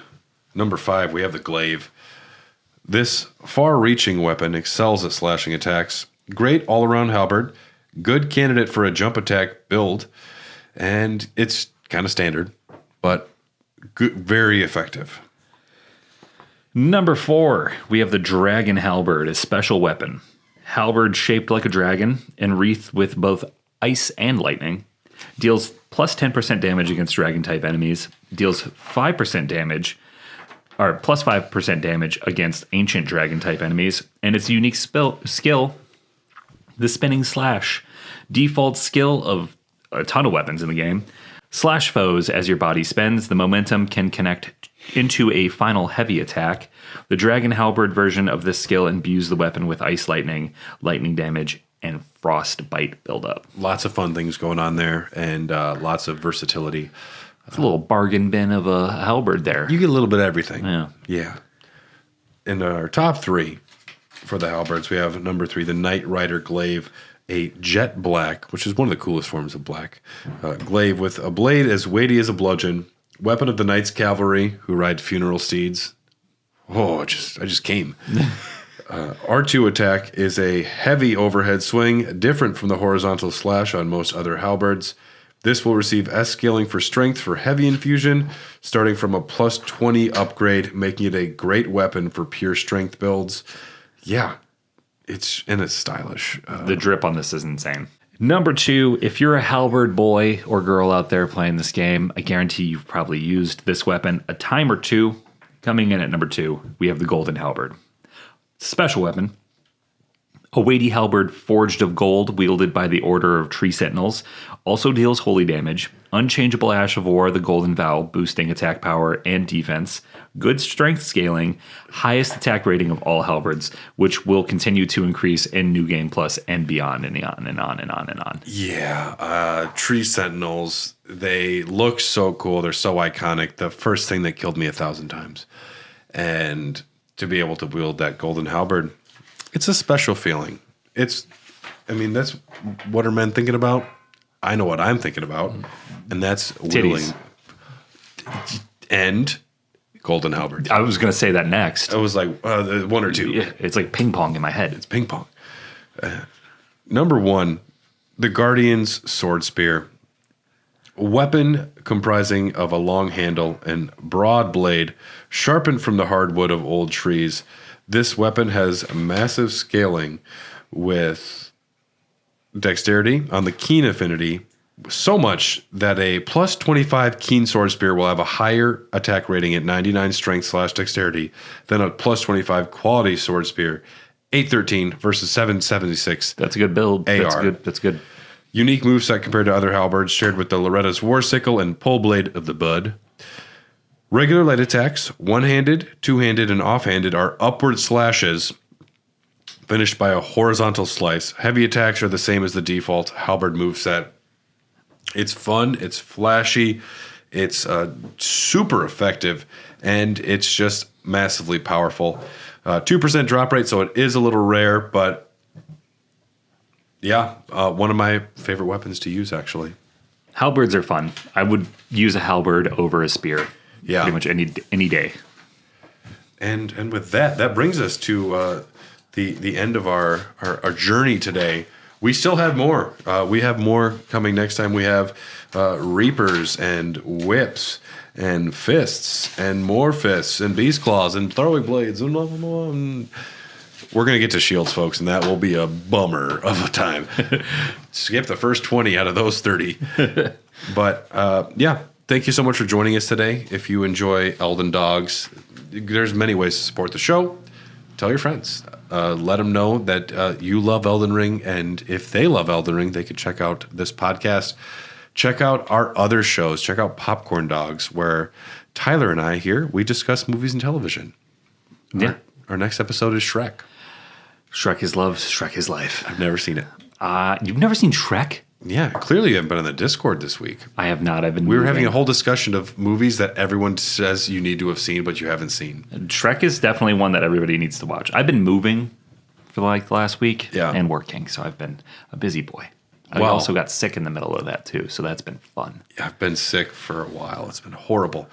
Number 5, we have the Glaive. This far-reaching weapon excels at slashing attacks. Great all-around halberd. Good candidate for a jump attack build. And it's kind of standard, but good, very effective. Number 4, we have the Dragon Halberd, a special weapon. Halberd shaped like a dragon and wreathed with both ice and lightning. Deals plus 10% damage against dragon-type enemies. Deals 5% damage, or plus 5% damage against ancient dragon-type enemies. And its unique skill, the Spinning Slash. Default skill of a ton of weapons in the game. Slash foes as your body spends. The momentum can connect into a final heavy attack. The Dragon Halberd version of this skill imbues the weapon with ice lightning damage, and frostbite buildup. Lots of fun things going on there, and lots of versatility. It's a little bargain bin of a halberd there. You get a little bit of everything. Yeah. In our top 3 for the halberds, we have number 3, the Knight Rider Glaive, a jet black, which is one of the coolest forms of black. Glaive with a blade as weighty as a bludgeon. Weapon of the Knights Cavalry, who ride funeral steeds. Oh, I just came. R2 attack is a heavy overhead swing, different from the horizontal slash on most other halberds. This will receive S scaling for strength for heavy infusion, starting from a plus 20 upgrade, making it a great weapon for pure strength builds. Yeah, it's stylish. The drip on this is insane. Number 2, if you're a halberd boy or girl out there playing this game, I guarantee you've probably used this weapon a time or two. Coming in at number 2, we have the Golden Halberd. Special weapon. A weighty halberd forged of gold, wielded by the Order of Tree Sentinels, also deals holy damage. Unchangeable Ash of War, the Golden Vow, boosting attack power and defense. Good strength scaling, highest attack rating of all halberds, which will continue to increase in New Game Plus and beyond, and on and on and on and on. Yeah, Tree Sentinels, they look so cool. They're so iconic. The first thing that killed me 1,000 times. And to be able to wield that Golden Halberd, it's a special feeling. That's what are men thinking about? I know what I'm thinking about, and that's wielding and Golden Halberd. I was going to say that next. I was like, 1 or 2. Yeah, it's like ping pong in my head. It's ping pong. Number 1, the Guardian's Sword Spear. A weapon comprising of a long handle and broad blade, sharpened from the hardwood of old trees. This weapon has massive scaling with dexterity on the keen affinity, so much that a plus 25 keen sword spear will have a higher attack rating at 99 strength / dexterity than a plus 25 quality sword spear. 813 versus 776. That's a good build. AR. That's good. Unique moveset compared to other halberds, shared with the Loretta's War Sickle and Pole Blade of the Bud. Regular light attacks, one-handed, two-handed, and off-handed, are upward slashes finished by a horizontal slice. Heavy attacks are the same as the default halberd moveset. It's fun, it's flashy, it's super effective, and it's just massively powerful. 2% drop rate, so it is a little rare, but yeah, one of my favorite weapons to use, actually. Halberds are fun. I would use a halberd over a spear. Yeah. Pretty much any day. And with that brings us to the end of our journey today. We still have more. We have more coming next time. We have reapers and whips and fists and more fists and beast claws and throwing blades and blah, blah, blah. And we're going to get to shields, folks, and that will be a bummer of a time. Skip the first 20 out of those 30. But yeah. Thank you so much for joining us today. If you enjoy Elden Dogs, there's many ways to support the show. Tell your friends. Let them know that you love Elden Ring, and if they love Elden Ring, they could check out this podcast. Check out our other shows. Check out Popcorn Dogs, where Tyler and I here, we discuss movies and television. Yeah. Our next episode is Shrek. Shrek is love, Shrek is life. I've never seen it. You've never seen Shrek? Yeah, clearly I've been on the Discord this week. I have not. We were having a whole discussion of movies that everyone says you need to have seen, but you haven't seen. Shrek is definitely one that everybody needs to watch. I've been moving for like the last week and working, so I've been a busy boy. I also got sick in the middle of that too, so that's been fun. Yeah, I've been sick for a while. It's been horrible.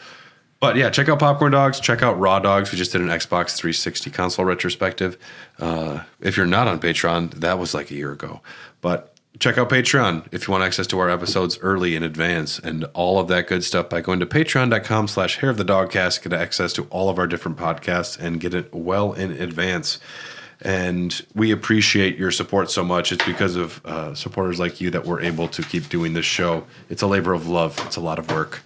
But yeah, check out Popcorn Dogs. Check out Raw Dogs. We just did an Xbox 360 console retrospective. If you're not on Patreon, that was like a year ago. But check out Patreon if you want access to our episodes early in advance and all of that good stuff by going to patreon.com/hairofthedogcast. Get access to all of our different podcasts and get it well in advance. And we appreciate your support so much. It's because of supporters like you that we're able to keep doing this show. It's a labor of love. It's a lot of work.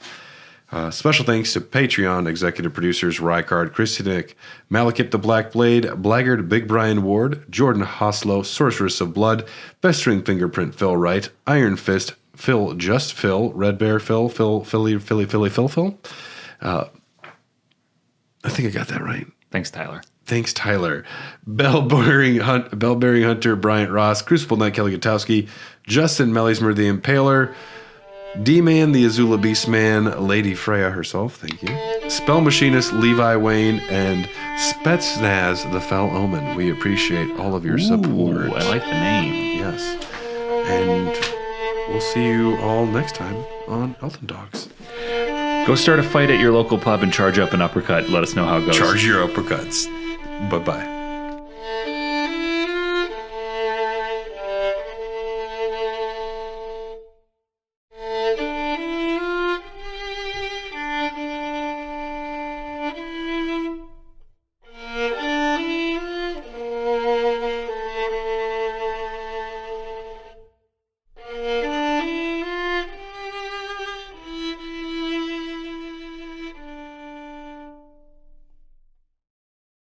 Special thanks to Patreon executive producers Rykard Kristinik, Malekith the Black Blade, Blaggard Big Brian Ward, Jordan Hoslow, Sorceress of Blood, Best String Fingerprint Phil Wright, Iron Fist Phil Just Phil, Red Bear Phil, Philly. I think I got that right. Thanks, Tyler. Bell-bearing Hunter Bryant Ross, Crucible Knight Kelly Gutowski, Justin Mellismer the Impaler, D-Man the Azula Beastman, Lady Freya herself, thank you, Spell Machinist Levi Wayne, and Spetsnaz the Foul Omen. We appreciate all of your support. I like the name. Yes. And we'll see you all next time on Elton Dogs. Go start a fight at your local pub and charge up an uppercut. Let us know how it goes. Charge your uppercuts. Bye-bye.